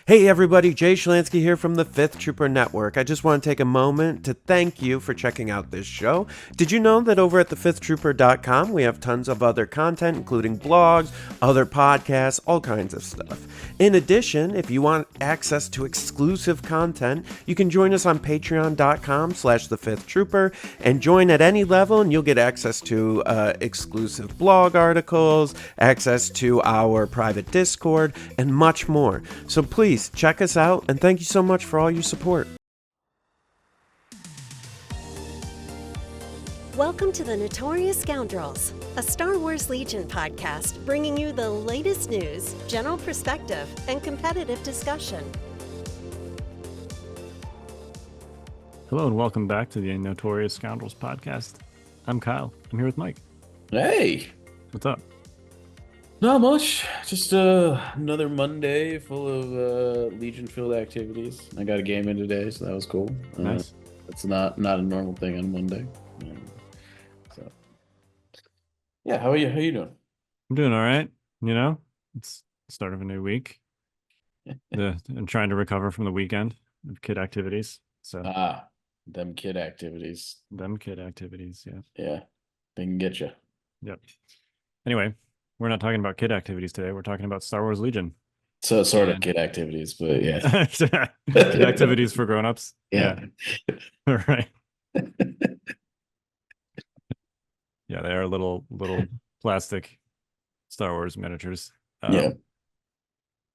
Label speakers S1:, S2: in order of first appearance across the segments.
S1: Hey everybody, Jay Schlansky here from the Fifth Trooper Network. I just want to take a moment to thank you for checking out this show. Did you know that over at thefifthtrooper.com we have tons of other content, including blogs, other podcasts, all kinds of stuff. In addition, if you want access to exclusive content, you can join us on patreon.com/thefifthtrooper and join at any level and you'll get access to exclusive blog articles, access to our private Discord, and much more. So please check us out, and thank you so much for all your support.
S2: Welcome to the Notorious Scoundrels, a Star Wars Legion podcast bringing you the latest news, general perspective, and competitive discussion.
S3: Hello and welcome back to the Notorious Scoundrels podcast. I'm Kyle. I'm here with Mike.
S4: Hey,
S3: What's up?
S4: not much. Just another Monday full of Legion-filled activities. I got a game in today, so that was cool.
S3: Nice.
S4: It's not a normal thing on Monday. So, yeah. How are you? How you doing?
S3: I'm doing all right. You know, it's the start of a new week. I'm trying to recover from the weekend of kid activities. So
S4: Them kid activities.
S3: Yeah.
S4: Yeah, they can get you.
S3: Yep. Anyway, we're not talking about kid activities today. We're talking about Star Wars Legion.
S4: So sort of kid activities, but yeah.
S3: Kid activities for grown-ups.
S4: Yeah.
S3: Right. Yeah, they are little plastic Star Wars miniatures.
S4: Yeah.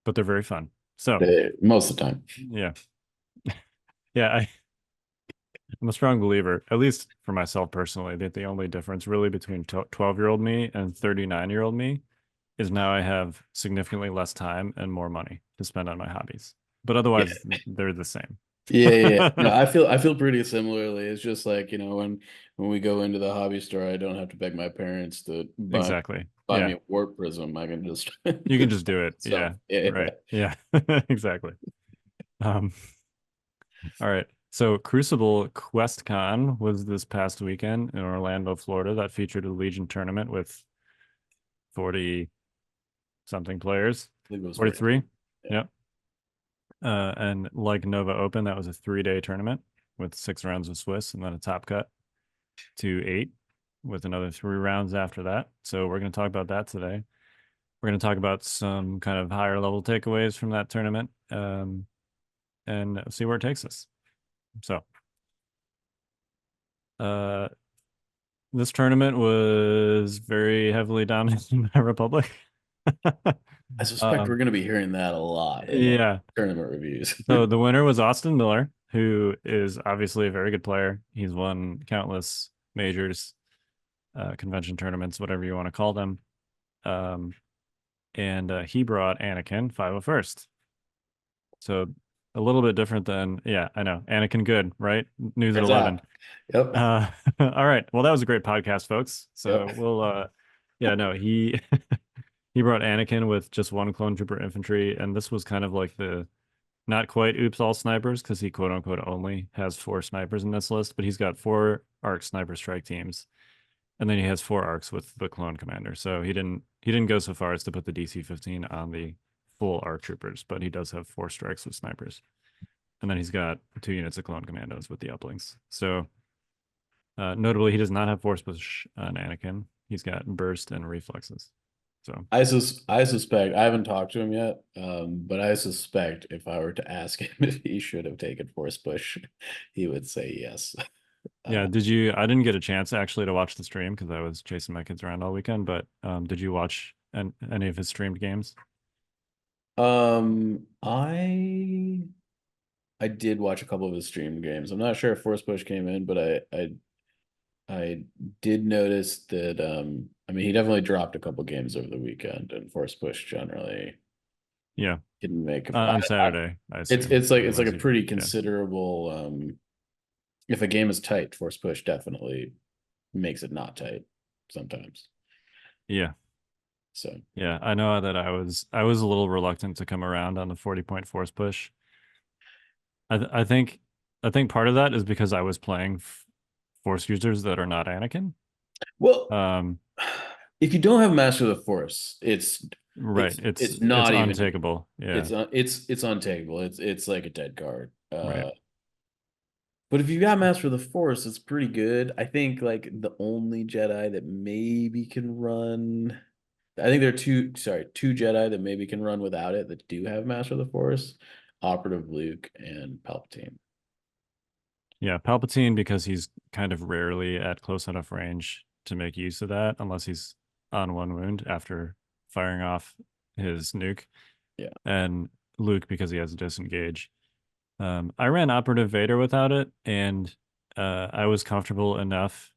S3: But they're very fun. So
S4: Most of the time.
S3: yeah. Yeah, I'm a strong believer, at least for myself personally, that the only difference really between 12-year-old me and 39-year-old me is now I have significantly less time and more money to spend on my hobbies. But otherwise, they're the same.
S4: Yeah. No, I feel pretty similarly. It's just like, when we go into the hobby store, I don't have to beg my parents to buy me a warp prism. I can just
S3: you can just do it.
S4: So,
S3: yeah. Right. Yeah. Exactly. All right. So Crucible QuestCon was this past weekend in Orlando, Florida. That featured a Legion tournament with 40-something players.
S4: I believe it was
S3: 43.
S4: Yeah.
S3: Yep. And like Nova Open, that was a 3-day tournament with 6 rounds of Swiss and then a top cut to 8 with another 3 rounds after that. So we're going to talk about that today. We're going to talk about some kind of higher level takeaways from that tournament and see where it takes us. So this tournament was very heavily dominated by Republic.
S4: I suspect we're going to be hearing that a lot in tournament reviews.
S3: So the winner was Austin Miller, who is obviously a very good player. He's won countless majors, convention tournaments, whatever you want to call them. And he brought Anakin 501st. So a little bit different than, I know. Anakin good, right? News at 11.
S4: Yep.
S3: All right. Well, that was a great podcast, folks. So we'll, he he brought Anakin with just 1 clone trooper infantry. And this was kind of like the, not quite oops all snipers, because he quote unquote only has 4 snipers in this list, but he's got 4 ARC sniper strike teams. And then he has 4 ARCs with the clone commander. So he didn't go so far as to put the DC-15 on the full ARC troopers, but he does have 4 strikes with snipers. And then he's got 2 units of clone commandos with the uplinks. So notably, he does not have force push on Anakin. He's got burst and reflexes. So
S4: I suspect, I haven't talked to him yet, but I suspect if I were to ask him if he should have taken force push, he would say yes.
S3: Yeah, I didn't get a chance actually to watch the stream because I was chasing my kids around all weekend, but did you watch any of his streamed games?
S4: I did watch a couple of his stream games. I'm not sure if force push came in, but I did notice that he definitely dropped a couple games over the weekend, and force push generally didn't make
S3: on Saturday.
S4: It's like a pretty considerable if a game is tight, force push definitely makes it not tight sometimes.
S3: Yeah.
S4: So
S3: yeah, I know that I was a little reluctant to come around on the 40-point force push. I think part of that is because I was playing force users that are not Anakin.
S4: Well, if you don't have Master of the Force, it's
S3: Right.
S4: It's
S3: It's
S4: not even
S3: untakeable. Yeah.
S4: it's untakeable. It's like a dead card.
S3: Right.
S4: But if you got Master of the Force, it's pretty good. I think like the only Jedi that maybe can run. I think there are two Jedi that maybe can run without it that do have Master of the Force, Operative Luke and Palpatine.
S3: Yeah, Palpatine, because he's kind of rarely at close enough range to make use of that unless he's on one wound after firing off his nuke.
S4: Yeah.
S3: And Luke, because he has a disengage. I ran Operative Vader without it, and I was comfortable enough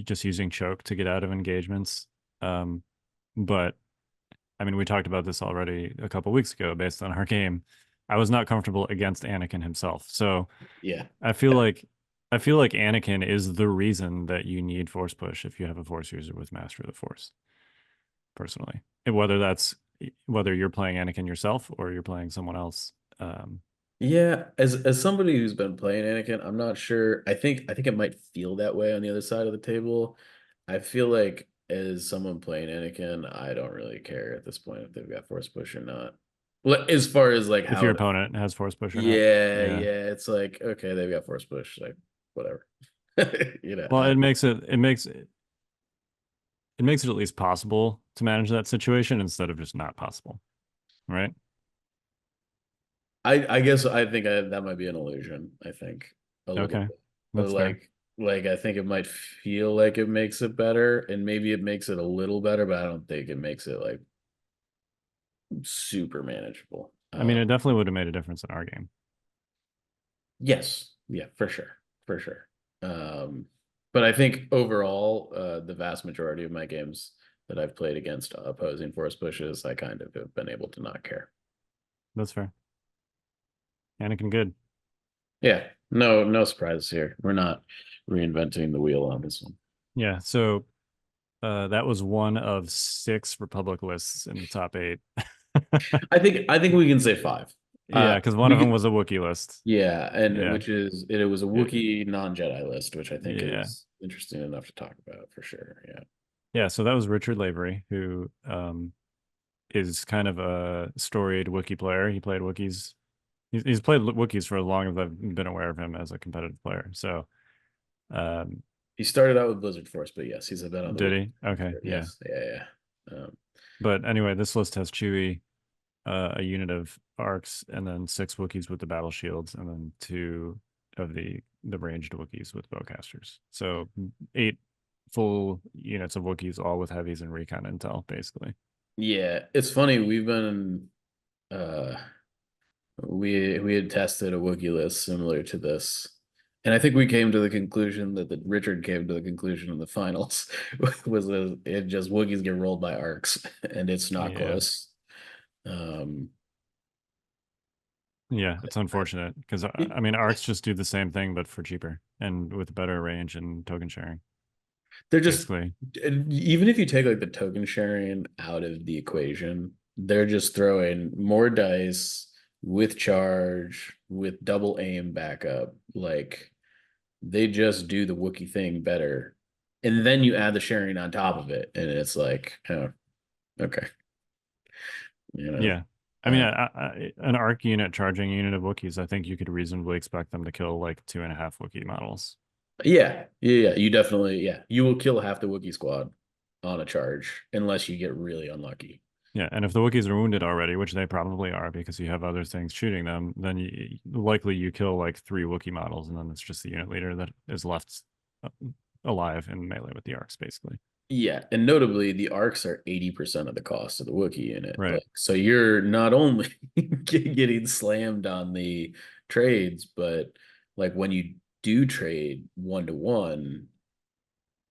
S3: just using choke to get out of engagements. But I mean, we talked about this already a couple weeks ago based on our game. I was not comfortable against Anakin himself. So
S4: Yeah.
S3: I feel like Anakin is the reason that you need Force Push if you have a Force user with Master of the Force. Personally, and whether you're playing Anakin yourself or you're playing someone else.
S4: Yeah, as somebody who's been playing Anakin, I'm not sure. I think it might feel that way on the other side of the table. I feel like as someone playing Anakin, I don't really care at this point if they've got Force Push or not. Well, as far as like
S3: If your
S4: how,
S3: opponent has Force Push or not,
S4: yeah,
S3: yeah.
S4: yeah, it's like okay, they've got Force Push, like whatever.
S3: Well, it makes it at least possible to manage that situation instead of just not possible, right?
S4: I guess I think that might be an illusion. I think a little
S3: Okay,
S4: bit.
S3: that's fair.
S4: Like I think it might feel like it makes it better, and maybe it makes it a little better, but I don't think it makes it like super manageable.
S3: I mean, it definitely would have made a difference in our game.
S4: Yes, yeah, for sure. But I think overall, the vast majority of my games that I've played against opposing force pushes, I kind of have been able to not care.
S3: That's fair. Anakin good.
S4: Yeah, no surprises here. We're not reinventing the wheel on this one.
S3: Yeah, so that was one of 6 Republic lists in the top 8.
S4: I think we can say 5.
S3: Yeah, because one
S4: We
S3: of them
S4: could,
S3: was a Wookiee list.
S4: yeah, and
S3: Yeah.
S4: which is it was a Wookiee non-Jedi list, which I think
S3: Yeah.
S4: is interesting enough to talk about for sure. Yeah.
S3: Yeah, so that was Richard Lavery, who is kind of a storied Wookiee player. He played Wookiees. He's played Wookiees for as long as I've been aware of him as a competitive player. So,
S4: He started out with Blizzard Force, but yes, he's a bit on the
S3: did
S4: Wookiee.
S3: he? Okay, yeah.
S4: Yes, yeah.
S3: But anyway, this list has Chewie, a unit of arcs, and then 6 Wookiees with the battle shields, and then 2 of the ranged Wookiees with bowcasters. So 8 full units of Wookiees, all with heavies and recon intel, basically.
S4: Yeah, it's funny. We've been we had tested a Wookiee list similar to this. And I think we came to the conclusion that Richard came to the conclusion in the finals was that it just Wookiees get rolled by arcs, and it's not
S3: Yeah.
S4: close.
S3: Yeah, it's unfortunate because I mean, arcs just do the same thing but for cheaper and with better range and token sharing.
S4: They're just
S3: Basically,
S4: even if you take like the token sharing out of the equation, they're just throwing more dice with charge, with double aim backup. Like they just do the Wookiee thing better. And then you add the sharing on top of it, and it's like, oh, okay.
S3: yeah. I mean, an arc unit charging a unit of Wookiees, I think you could reasonably expect them to kill like 2.5 Wookiee models.
S4: Yeah. You definitely, you will kill half the Wookiee squad on a charge unless you get really unlucky.
S3: Yeah, and if the Wookiees are wounded already, which they probably are because you have other things shooting them, then likely you kill like 3 Wookiee models, and then it's just the unit leader that is left alive in melee with the arcs, basically.
S4: Yeah, and notably, the arcs are 80% of the cost of the Wookiee unit.
S3: Right.
S4: Like, so you're not only getting slammed on the trades, but like when you do trade 1-to-1,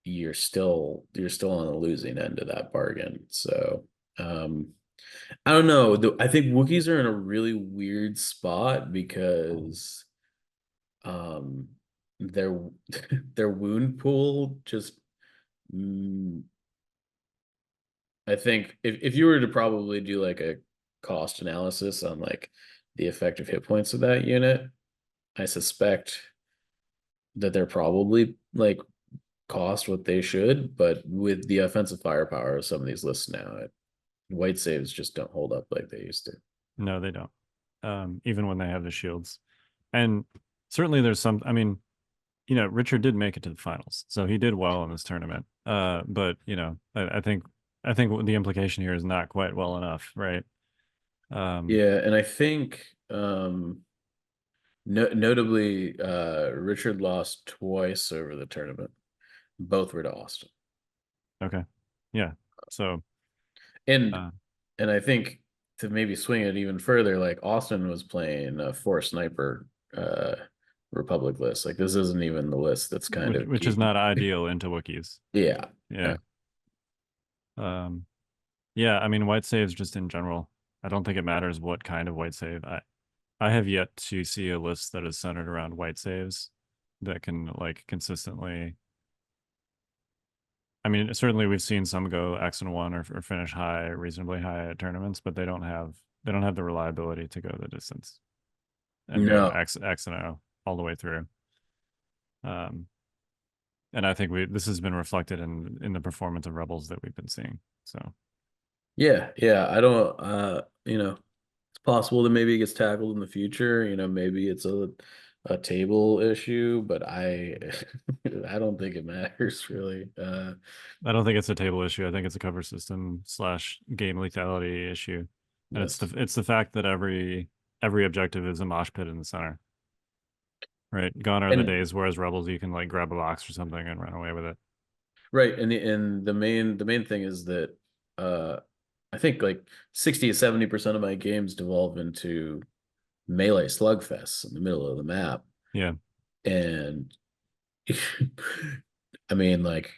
S4: you're still on the losing end of that bargain. So I don't know. I think Wookiees are in a really weird spot because their their wound pool just I think if you were to probably do like a cost analysis on like the effective hit points of that unit, I suspect that they're probably like cost what they should, but with the offensive firepower of some of these lists now, White saves just don't hold up like they used to.
S3: No, they don't. Even when they have the shields. And certainly there's some, I mean, Richard did make it to the finals, so he did well in this tournament. But I think the implication here is not quite well enough, right?
S4: Yeah, and I think notably Richard lost twice over the tournament. Both were to Austin.
S3: Okay. Yeah. So
S4: And
S3: uh,
S4: and I think to maybe swing it even further, like Austin was playing a four sniper Republic list. Like this isn't even the list that's kind of
S3: which is
S4: key.
S3: not ideal into Wookiees.
S4: Yeah.
S3: Yeah. Yeah, I mean white saves just in general. I don't think it matters what kind of white save. I have yet to see a list that is centered around white saves that can like consistently. I mean, certainly we've seen some go X and one or finish high, reasonably high at tournaments, but they don't have the reliability to go the distance and go
S4: No.
S3: X and O all the way through. And I think this has been reflected in the performance of Rebels that we've been seeing. So
S4: Yeah. I don't it's possible that maybe it gets tackled in the future. Maybe it's a table issue, but I I don't think it matters really.
S3: I don't think it's a table issue. I think it's a cover system / game lethality issue. And
S4: Yes.
S3: it's the fact that every objective is a mosh pit in the center. Right. Gone are the
S4: And
S3: days whereas Rebels you can like grab a box or something and run away with it.
S4: right, and the main thing is that I think like 60 to 70% of my games devolve into melee slugfests in the middle of the map.
S3: Yeah.
S4: And I mean like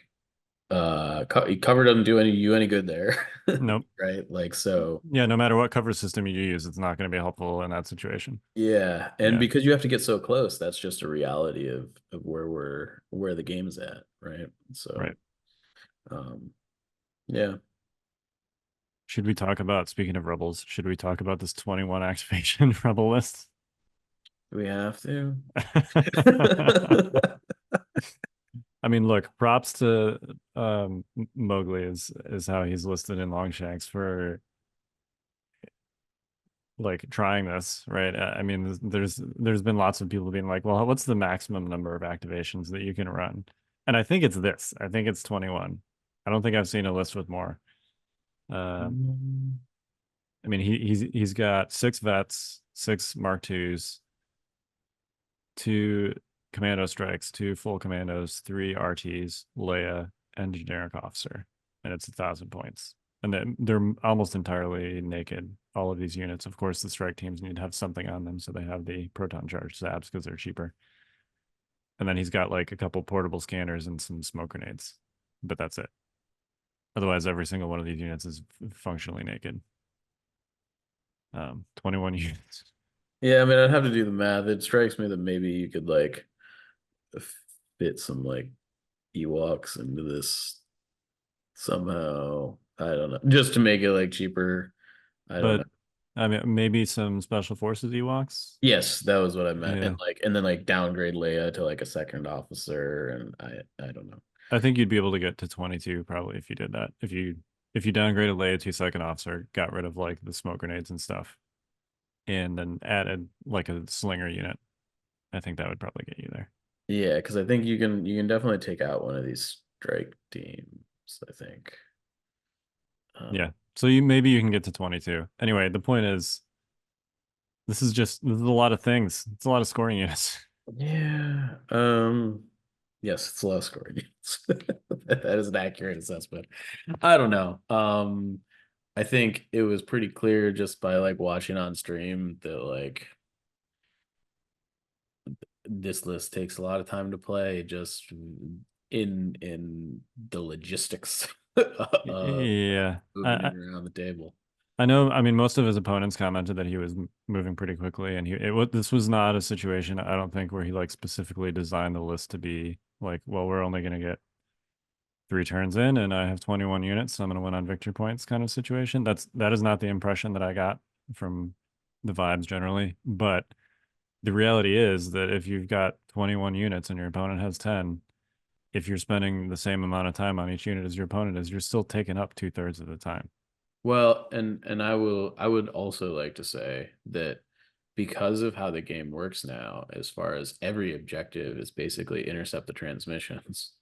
S4: cover doesn't do you any good there.
S3: Nope.
S4: Right? Like so
S3: Yeah, no matter what cover system you use, it's not going to be helpful in that situation.
S4: yeah, and
S3: Yeah.
S4: because you have to get so close, that's just a reality of where the game's at, right? So
S3: Right.
S4: um yeah.
S3: Should we talk about, speaking of Rebels, should we talk about this 21 activation Rebel list?
S4: Do we have to?
S3: I mean, look, props to Mowgli is how he's listed in Longshanks for like trying this, right? I mean, there's been lots of people being like, well, what's the maximum number of activations that you can run? And I think it's this. I think it's 21. I don't think I've seen a list with more. I mean, he's got 6 vets, 6 Mark IIs, 2 commando strikes, 2 full commandos, 3 RTs, Leia, and generic officer, and it's 1,000 points. And they're almost entirely naked. All of these units, of course, the strike teams need to have something on them, so they have the proton charge sabs because they're cheaper. And then he's got like a couple portable scanners and some smoke grenades, but that's it. Otherwise, every single one of these units is functionally naked. 21 units.
S4: Yeah, I mean, I'd have to do the math. It strikes me that maybe you could like fit some like Ewoks into this somehow. I don't know, just to make it like cheaper. I don't know.
S3: But I mean, maybe some special forces Ewoks.
S4: Yes, that was what I meant.
S3: Yeah,
S4: And then like downgrade Leia to like a second officer, and I don't know.
S3: I think you'd be able to get to 22 probably if you did that. If you downgraded Leia to second officer, got rid of like the smoke grenades and stuff, and then added like a slinger unit, I think that would probably get you there.
S4: Yeah, because I think you can definitely take out one of these strike teams, I think.
S3: Yeah. So maybe you can get to 22. Anyway, the point is this is a lot of things. It's a lot of scoring units.
S4: Yeah. Yes, it's a low scoring units. That is an accurate assessment. I don't know. I think it was pretty clear just by like watching on stream that like this list takes a lot of time to play just in the logistics of
S3: Yeah.
S4: moving it around the table.
S3: I know. I mean, most of his opponents commented that he was moving pretty quickly, and this was not a situation, I don't think, where he like specifically designed the list to be like, well, we're only going to get 3 turns in, and I have 21 units, so I'm going to win on victory points kind of situation. That is not the impression that I got from the vibes generally. But the reality is that if you've got 21 units and your opponent has 10, if you're spending the same amount of time on each unit as your opponent is, you're still taking up 2/3 of the time.
S4: Well, and I would also like to say that because of how the game works now, as far as every objective is basically intercept the transmissions,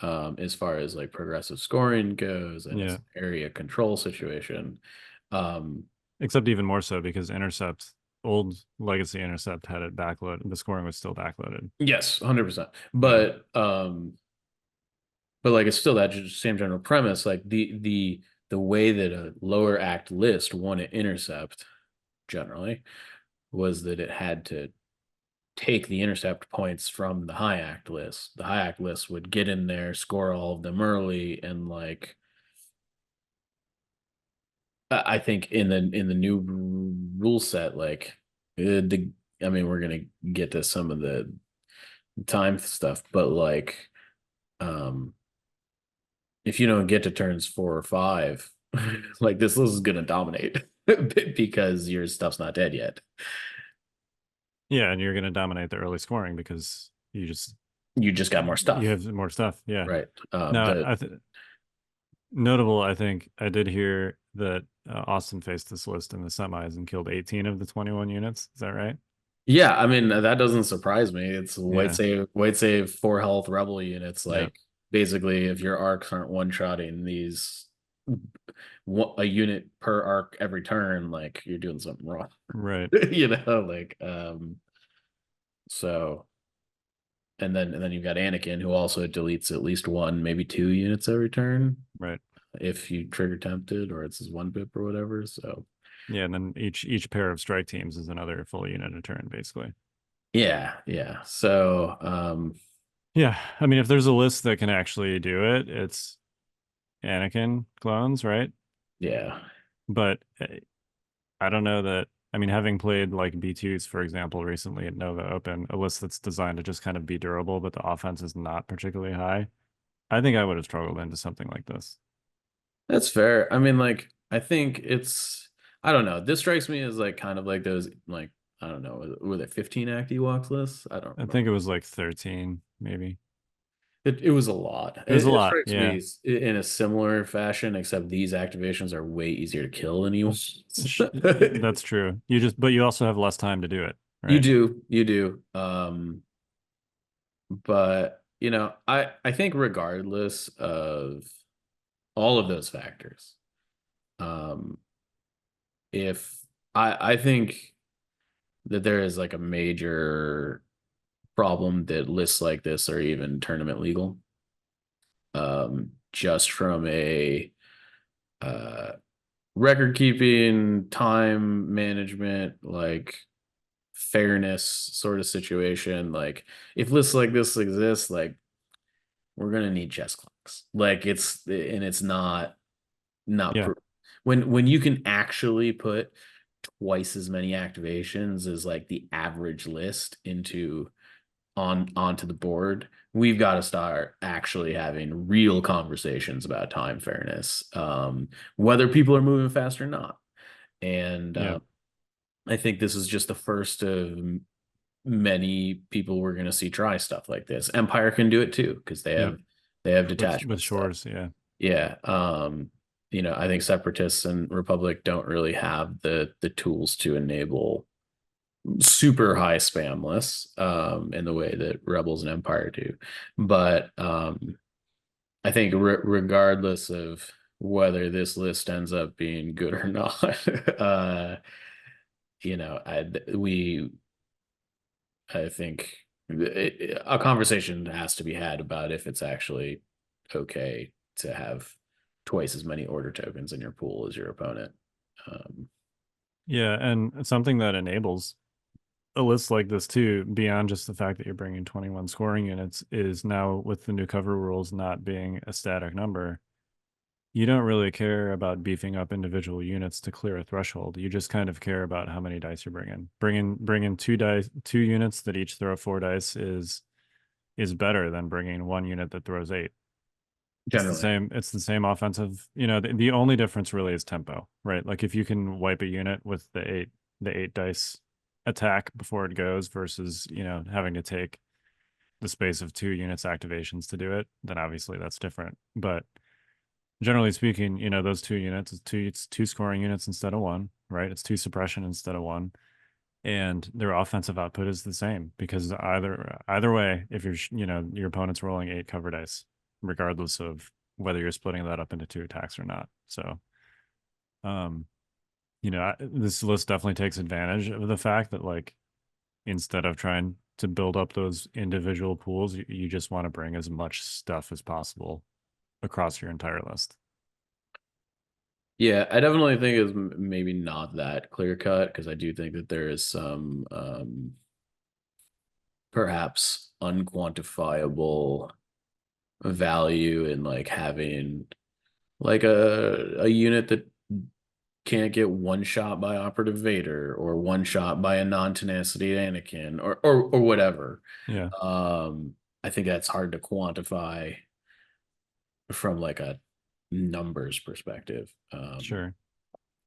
S4: as far as like progressive scoring goes and
S3: Yeah.
S4: its area control situation. Um,
S3: Except even more so because Intercept, old legacy Intercept had it backloaded. The scoring was still backloaded.
S4: yes, 100%.
S3: Yeah.
S4: But like it's still that same general premise. Like the way that a lower act list won an intercept generally was that it had to take the intercept points from the high act list. The high act list would get in there, score all of them early, and like I think in the new rule set, like I mean, we're gonna get to some of the time stuff, but like um if you don't get to turns 4 or 5, like this list is gonna dominate because your stuff's not dead yet.
S3: Yeah, and you're going to dominate the early scoring because
S4: You just got more
S3: you
S4: stuff,
S3: have more stuff. Yeah.
S4: right?
S3: Now,
S4: The
S3: notable, I think I did hear that Austin faced this list in the semis and killed 18 of the 21 units. Is that right?
S4: Yeah, I mean that doesn't surprise me. It's
S3: Yeah.
S4: white save 4 health rebel units.
S3: Yeah.
S4: Like basically, if your arcs aren't one shotting these a unit per arc every turn, like you're doing something wrong.
S3: Right.
S4: You know, like so and then you've got Anakin who also deletes at least one, maybe 2 units every turn
S3: Right.
S4: if you trigger tempted or it's his 1 pip or whatever. So
S3: Yeah, and then each pair of strike teams is another full unit a turn, basically.
S4: yeah. So
S3: Yeah, I mean, if there's a list that can actually do it, it's Anakin clones, right?
S4: yeah.
S3: But I don't know that. I mean, having played like B2s, for example, recently at Nova Open, a list that's designed to just kind of be durable, but the offense is not particularly high, I think I would have struggled into something like this.
S4: That's fair. I mean, like, I think I don't know. This strikes me as like kind of like those, like, I don't know, were there 15 act Ewoks lists? I don't
S3: I think
S4: remember.
S3: it was like 13, maybe.
S4: It was a lot.
S3: It was a
S4: It
S3: lot.
S4: strikes
S3: Yeah.
S4: me in a similar fashion, except these activations are way easier to kill than Ewoks.
S3: That's true. But you also have less time to do it,
S4: You
S3: right?
S4: do, you do. But I think regardless of all of those factors, um, if I think that there is like a major problem that lists like this are even tournament legal. Just from a uh, record keeping, time management, like fairness sort of situation. Like if lists like this exist, like we're gonna need chess clocks. Like it's not
S3: Yeah.
S4: when you can actually put twice as many activations as like the average list onto the board, we've got to start actually having real conversations about time fairness, whether people are moving fast or not. And
S3: Yeah.
S4: I think this is just the first of many people we're going to see try stuff like this. Empire can do it too because they
S3: Yep.
S4: have they have
S3: With
S4: detachment stuff.
S3: Shores, yeah.
S4: Yeah. I think Separatists and Republic don't really have the tools to enable super high spam lists in the way that Rebels and Empire do. But I think regardless of whether this list ends up being good or not, you know, I we I think a conversation has to be had about if it's actually okay to have twice as many order tokens in your pool as your opponent. Um,
S3: Yeah, and something that enables a list like this too, beyond just the fact that you're bringing 21 scoring units, is now with the new cover rules not being a static number, you don't really care about beefing up individual units to clear a threshold. You just kind of care about how many dice you're bringing. Bringing two units that each throw 4 dice is better than bringing one unit that throws 8. It's the
S4: Generally,
S3: same. It's the same offensive. The only difference really is tempo, right? Like if you can wipe a unit with the eight dice attack before it goes versus having to take the space of 2 units activations to do it, then obviously that's different. But generally speaking, those 2 units, it's two scoring units instead of one, right? It's two suppression instead of one. And their offensive output is the same because either way, if your opponent's rolling 8 cover dice, regardless of whether you're splitting that up into 2 attacks or not. So, um, this list definitely takes advantage of the fact that, like, instead of trying to build up those individual pools, you just want to bring as much stuff as possible across your entire list.
S4: Yeah, I definitely think it's maybe not that clear cut because I do think that there is some perhaps unquantifiable value in like having like a unit that can't get one shot by Operative Vader or one shot by a non-tenacity Anakin or whatever.
S3: Yeah,
S4: I think that's hard to quantify from like a numbers perspective.
S3: sure.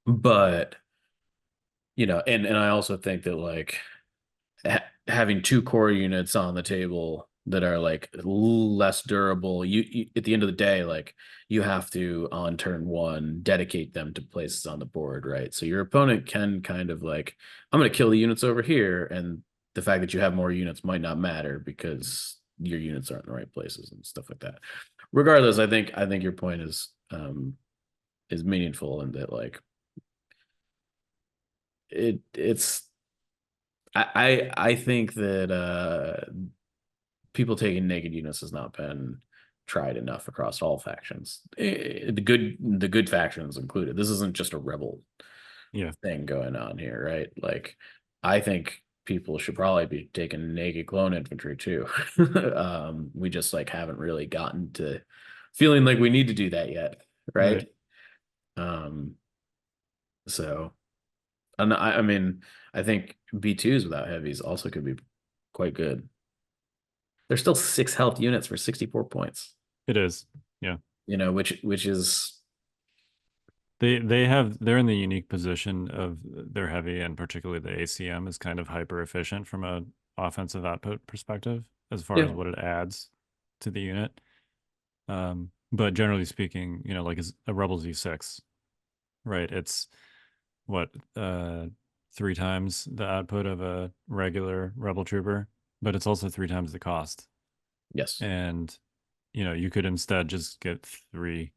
S4: But and I also think that like having 2 core units on the table that are like less durable, you at the end of the day, like you have to on turn 1 dedicate them to places on the board, right? So your opponent can kind of like, I'm going to kill the units over here, and the fact that you have more units might not matter because your units aren't in the right places and stuff like that. Regardless, I think your point is meaningful, and that like it's I think that people taking naked units has not been tried enough across all factions. The good factions included. This isn't just a rebel
S3: Yeah,
S4: thing going on here, right? Like I think people should probably be taking naked clone infantry too. We just like haven't really gotten to feeling like we need to do that yet, right?
S3: right.
S4: Um, so and I mean, I think B2s without heavies also could be quite good. There's still 6 health units for 64 points.
S3: It is. Yeah.
S4: Which is
S3: They're in the unique position of their heavy, and particularly the ACM is kind of hyper efficient from a offensive output perspective as far as
S4: yeah,
S3: what it adds to the unit. But generally speaking, like a Rebel Z6, right? It's what 3 times the output of a regular Rebel trooper, but it's also 3 times the cost.
S4: yes.
S3: And you could instead just get 3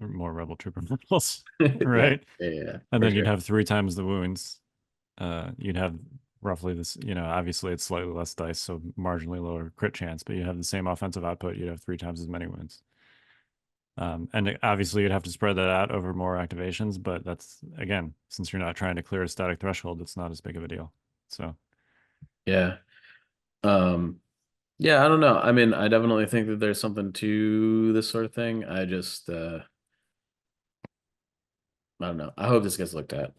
S3: more Rebel trooper models,
S4: Yeah,
S3: right?
S4: yeah,
S3: And
S4: for
S3: then you'd
S4: sure.
S3: have 3 times the wounds. You'd have roughly this, obviously it's slightly less dice, so marginally lower crit chance, but you have the same offensive output. You'd have 3 times as many wounds. And obviously you'd have to spread that out over more activations, but that's, again, since you're not trying to clear a static threshold, it's not as big of a deal. So
S4: Yeah. Yeah, I don't know. I mean, I definitely think that there's something to this sort of thing. I just I don't know. I hope this gets looked at.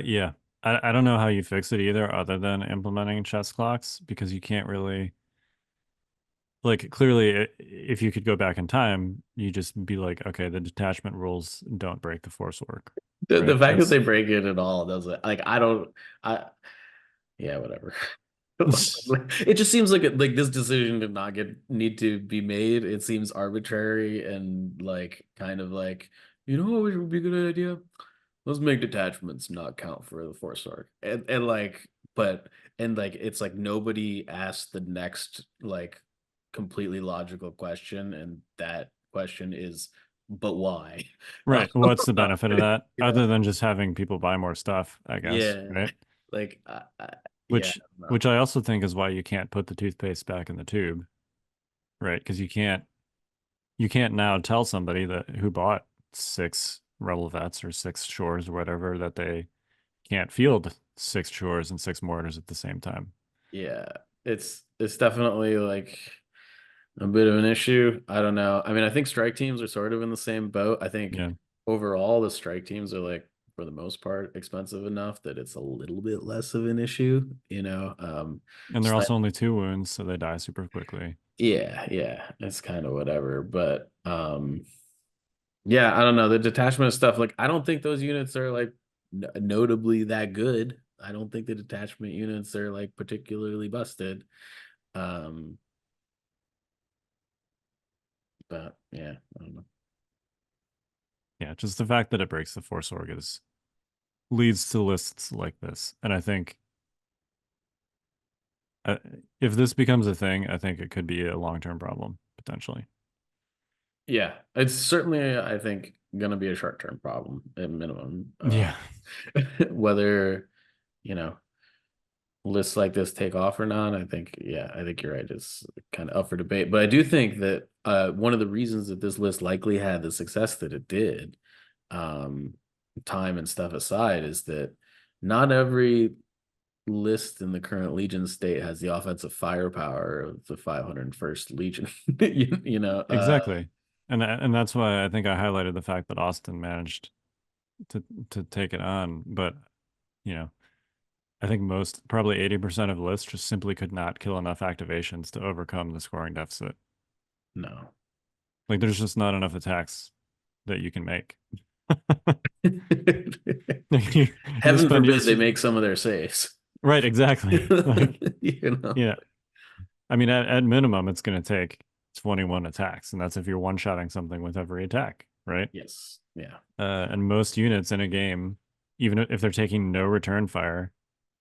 S3: yeah, I don't know how you fix it either, other than implementing chess clocks, because you can't really, like, clearly if you could go back in time, you just be like, okay, the detachment rules don't break the force work,
S4: The
S3: right?
S4: fact that
S3: That's
S4: they break it at all doesn't like I don't I yeah, whatever. It just seems like this decision did not get need to be made. It seems arbitrary and like kind of like, which would be a good idea? Let's make detachments not count for the force arc. And like it's like nobody asked the next like completely logical question, and that question is, but why?
S3: right. What's the benefit of that
S4: You know?
S3: other than just having people buy more stuff, I guess,
S4: Yeah.
S3: right?
S4: Like yeah,
S3: Which
S4: no.
S3: which I also think is why you can't put the toothpaste back in the tube, right? Because you can't now tell somebody that who bought 6 Rebel vets or 6 shores or whatever that they can't field 6 shores and 6 mortars at the same time.
S4: Yeah, it's definitely like a bit of an issue. I don't know. I mean, I think strike teams are sort of in the same boat. I think
S3: Yeah.
S4: overall the strike teams are like for the most part expensive enough that it's a little bit less of an issue,
S3: And they're
S4: so
S3: also only 2 wounds, so they die super quickly.
S4: yeah, it's kind of whatever. But yeah, I don't know. The detachment stuff, like I don't think those units are like notably that good. I don't think the detachment units are like particularly busted. Um, but yeah, I don't know.
S3: Yeah, just the fact that it breaks the force org leads to lists like this. And I think uh, if this becomes a thing, I think it could be a long-term problem potentially.
S4: Yeah, it's certainly, I think, going to be a short-term problem at minimum.
S3: Yeah.
S4: Whether, you know, lists like this take off or not, I think, yeah, I think you're right. It's kind of up for debate. But I do think that one of the reasons that this list likely had the success that it did, um, time and stuff aside, is that not every list in the current Legion state has the offensive firepower of the 501st Legion. You know,
S3: Exactly. And that's why I think I highlighted the fact that Austin managed to take it on, but you know, I think probably 80% of lists just simply could not kill enough activations to overcome the scoring deficit.
S4: no.
S3: Like there's just not enough attacks that you can make. You
S4: Heaven
S3: spend
S4: forbid they make some of their saves.
S3: right, exactly. Like,
S4: You know.
S3: yeah. I mean, at minimum, it's going to take 21 attacks, and that's if you're one-shotting something with every attack, right?
S4: Yes. Yeah.
S3: And most units in a game, even if they're taking no return fire,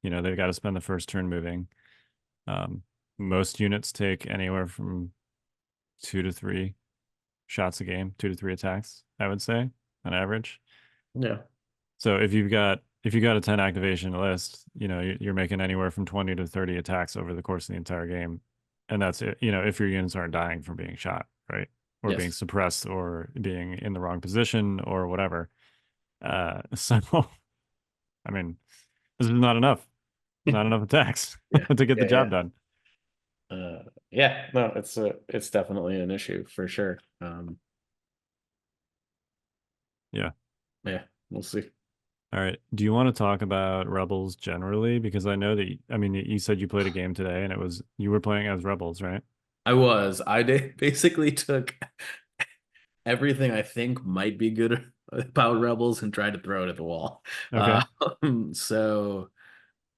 S3: you know, they've got to spend the first turn moving. Most units take anywhere from 2 to 3 shots a game, 2 to 3 attacks, I would say, on average.
S4: Yeah.
S3: So if you got a 10 activation list, you know, you're making anywhere from 20 to 30 attacks over the course of the entire game. And that's it, you know, if your units aren't dying from being shot, right? Or being
S4: Yes.
S3: suppressed or being in the wrong position or whatever. So I mean, this is not enough. Not enough attacks
S4: Yeah.
S3: to get the
S4: Yeah.
S3: job
S4: Yeah.
S3: done.
S4: Yeah. No, it's definitely an issue for sure.
S3: Yeah.
S4: Yeah. We'll see.
S3: All right. Do you want to talk about Rebels generally? Because I know that, I mean, you said you played a game today and you were playing as Rebels, right?
S4: I did basically took everything I think might be good about Rebels and tried to throw it at the wall.
S3: Okay.
S4: So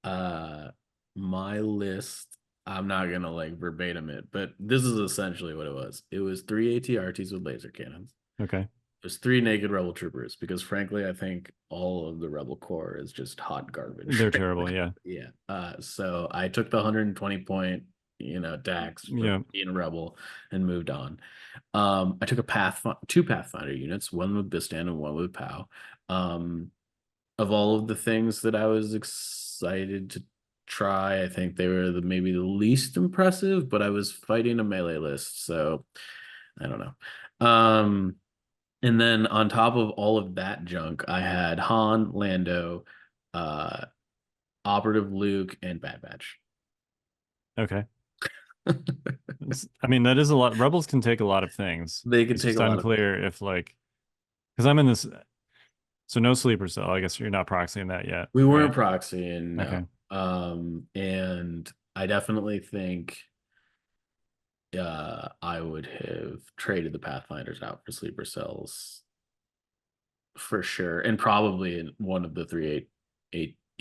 S4: my list, I'm not gonna like verbatim it, but this is essentially what it was. It was 3 ATRTs with laser cannons.
S3: Okay.
S4: It was 3 naked rebel troopers because frankly, I think all of the rebel core is just hot garbage.
S3: They're terrible. Yeah.
S4: Yeah. So I took the 120 point, tax for
S3: Yeah.
S4: being a rebel and moved on. I took two Pathfinder units, one with Bistan and one with POW. Of all of the things that I was excited to try, I think they were maybe the least impressive, but I was fighting a melee list, so I don't know. And then on top of all of that junk, I had Han, Lando, uh, Operative Luke, and Bad Batch.
S3: Okay. I mean, that is a lot. Rebels can take a lot of things.
S4: They can
S3: It's
S4: take
S3: just
S4: a lot of
S3: unclear if like, because I'm in this, so no sleeper cell. I guess you're not proxying that yet.
S4: We weren't
S3: right?
S4: proxying, no.
S3: Okay.
S4: And I definitely think I would have traded the Pathfinders out for sleeper cells for sure, and probably in one of the 3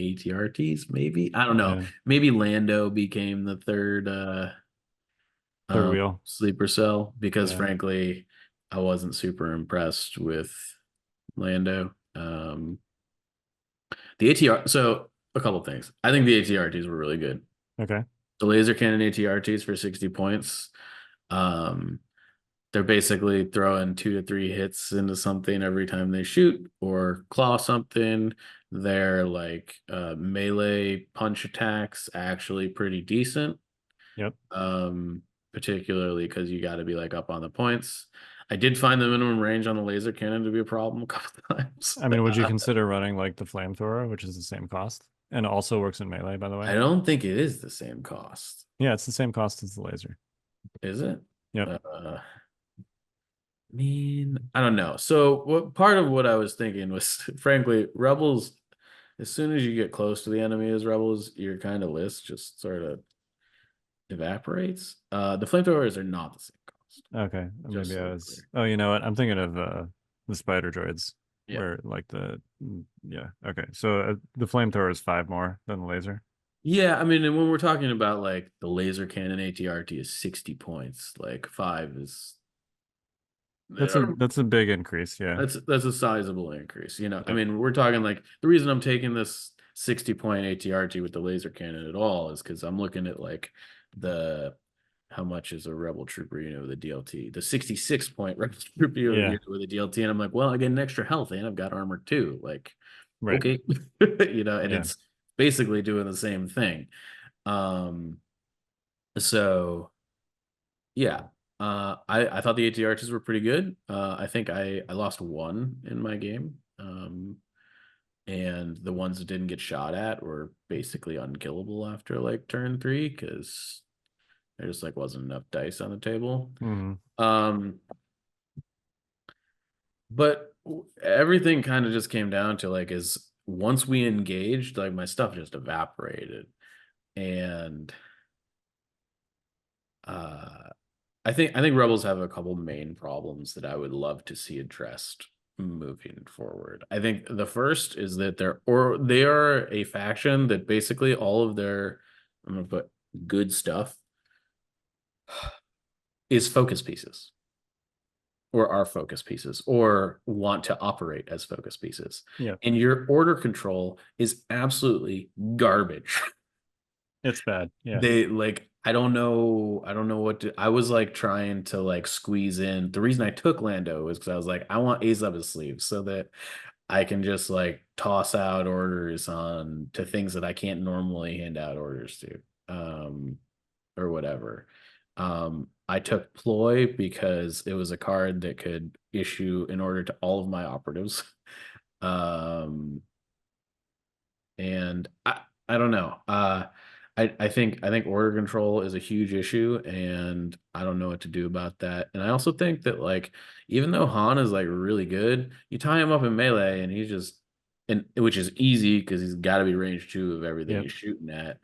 S4: ATRTs, maybe. I don't know.
S3: Yeah.
S4: Maybe Lando became the third
S3: Third wheel.
S4: sleeper cell because
S3: Yeah.
S4: frankly, I wasn't super impressed with Lando. The ATR, so a couple things. I think the ATRTs were really good.
S3: Okay.
S4: The laser cannon ATRTs for 60 points. They're basically throwing 2 to 3 hits into something every time they shoot or claw something. They're like melee punch attacks, actually pretty decent.
S3: Yep.
S4: Particularly because you got to be like up on the points. I did find the minimum range on the laser cannon to be a problem a couple times.
S3: I mean, would you consider running like the flamethrower, which is the same cost and also works in melee, by the way?
S4: I don't think it is the same cost.
S3: Yeah, it's the same cost as the laser.
S4: Is it?
S3: Yep.
S4: I mean, I don't know. So what part of what I was thinking was, frankly, Rebels, as soon as you get close to the enemy as Rebels, your kind of list just sort of evaporates. The flamethrowers are not the same cost.
S3: Okay.
S4: Just
S3: Maybe I
S4: so
S3: was.
S4: clear.
S3: Oh, you know what? I'm thinking of the spider droids,
S4: Yeah.
S3: where like yeah. Okay. So the flamethrower is 5 more than the laser.
S4: Yeah, I mean, and when we're talking about like the laser cannon ATRT is 60 points, like 5 is
S3: That's a big increase. Yeah.
S4: That's a sizable increase. You know, I
S3: Yep.
S4: mean, we're talking like the reason I'm taking this 60-point ATRT with the laser cannon at all is because I'm looking at like the how much is a rebel trooper unit with a DLT? The 66-point rebel trooper
S3: Yeah.
S4: unit with a DLT, and I'm like, well, I get an extra health and I've got armor too. Like,
S3: Right.
S4: okay, you know, and
S3: Yeah.
S4: it's basically doing the same thing. So yeah, I thought the ATRTs were pretty good. I think I lost one in my game. And the ones that didn't get shot at were basically unkillable after like turn 3 because there just like wasn't enough dice on the table.
S3: Mhm.
S4: But everything kind of just came down to like is once we engaged, like my stuff just evaporated. And I think Rebels have a couple main problems that I would love to see addressed moving forward. I think the first is that they are a faction that basically all of their I'm gonna put good stuff is focus pieces or are focus pieces or want to operate as focus pieces.
S3: Yeah.
S4: And your order control is absolutely garbage.
S3: It's bad. Yeah.
S4: They like I don't know what to I was like trying to like squeeze in. The reason I took Lando is because I was like, I want Ace up his sleeve so that I can just like toss out orders on to things that I can't normally hand out orders to. Or whatever. I took Ploy because it was a card that could issue an order to all of my operatives. And I don't know. I think order control is a huge issue, and I don't know what to do about that. And I also think that like even though Han is like really good, you tie him up in melee, and he's just and which is easy because he's got to be range 2 of everything
S3: Yep.
S4: he's shooting at.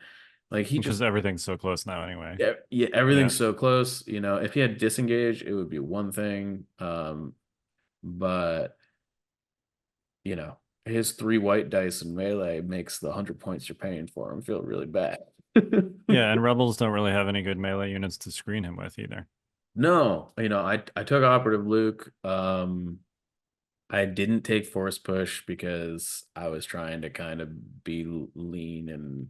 S4: Like he
S3: Because
S4: just
S3: everything's so close now anyway.
S4: yeah, everything's so close. You know, if he had disengage, it would be one thing. But you know, his 3 white dice in melee makes the 100 points you're paying for him feel really bad.
S3: Yeah, and Rebels don't really have any good melee units to screen him with either.
S4: No, you know, I took operative Luke. I didn't take force push because I was trying to kind of be lean and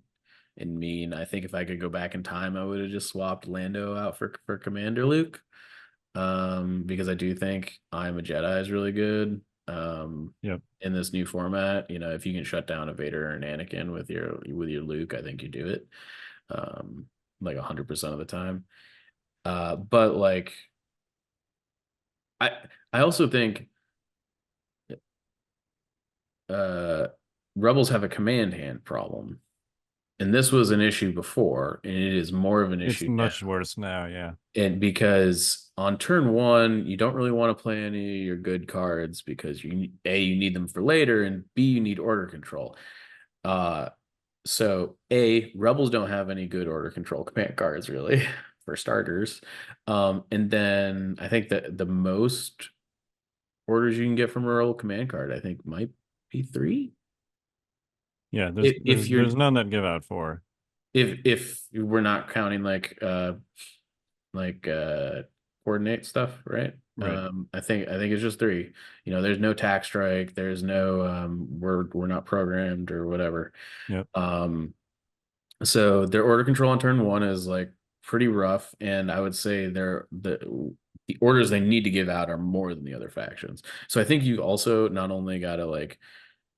S4: mean. I think if I could go back in time, I would have just swapped Lando out for Commander Luke. Because I do think I'm a Jedi is really good.
S3: Yep.
S4: In this new format, you know, if you can shut down a Vader or an Anakin with your Luke, I think you do it. Like 100% of the time. But like I I also think Rebels have a command hand problem. And this was an issue before, and it is more of an
S3: It's
S4: issue
S3: much
S4: now.
S3: worse now. Yeah.
S4: And because on turn 1, you don't really want to play any of your good cards because you need them for later, and B, you need order control. So Rebels don't have any good order control command cards really for starters. And then I think that the most orders you can get from a Rebel command card, I think might be 3.
S3: Yeah. There's
S4: If you're
S3: there's none that give out 4.
S4: if we're not counting like coordinate stuff, right?
S3: Right.
S4: I think it's just 3. You know, there's no tax strike, there's no we're not programmed or whatever.
S3: Yep.
S4: So their order control on turn 1 is like pretty rough, and I would say the orders they need to give out are more than the other factions. So I think you also not only gotta like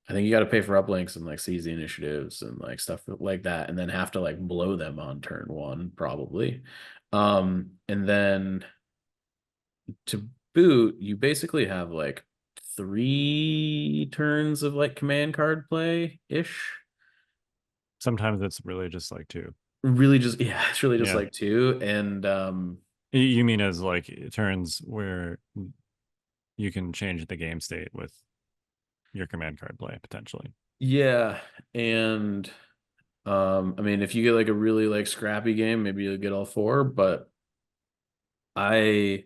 S4: I think you got to pay for uplinks and like seize the initiatives and like stuff like that, and then have to like blow them on turn 1 probably. And then to boot, you basically have like 3 turns of like command card play ish.
S3: Sometimes it's really just like 2.
S4: Really, just yeah, it's really just
S3: Yeah.
S4: like 2, and
S3: You mean as like turns where you can change the game state with your command card play potentially.
S4: yeah, and I mean, if you get like a really like scrappy game, maybe you'll get all 4, but I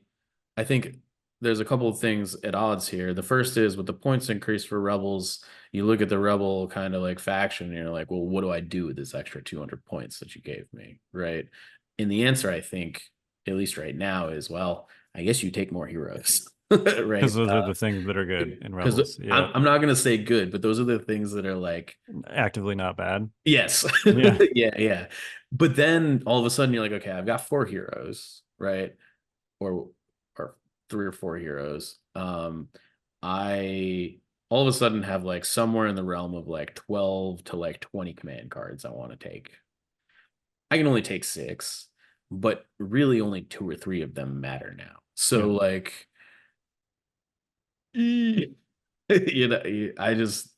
S4: think there's a couple of things at odds here. The first is with the points increase for Rebels, you look at the Rebel kind of like faction and you're like, well, what do I do with this extra 200 points that you gave me? Right. And the answer, I think, at least right now, is well, I guess you take more heroes. right?
S3: Because those are the things that are good in
S4: Because
S3: Rebels. Yeah.
S4: I'm not gonna say good, but those are the things that are like,
S3: Actively not bad.
S4: yes,
S3: Yeah.
S4: yeah. But then all of a sudden you're like, okay, I've got 4 heroes, right? Or or 3 or 4 heroes. I all of a sudden have like somewhere in the realm of like 12 to like 20 command cards I want to take. I can only take 6, but really only 2 or 3 of them matter now.
S3: Yeah.
S4: So like, I just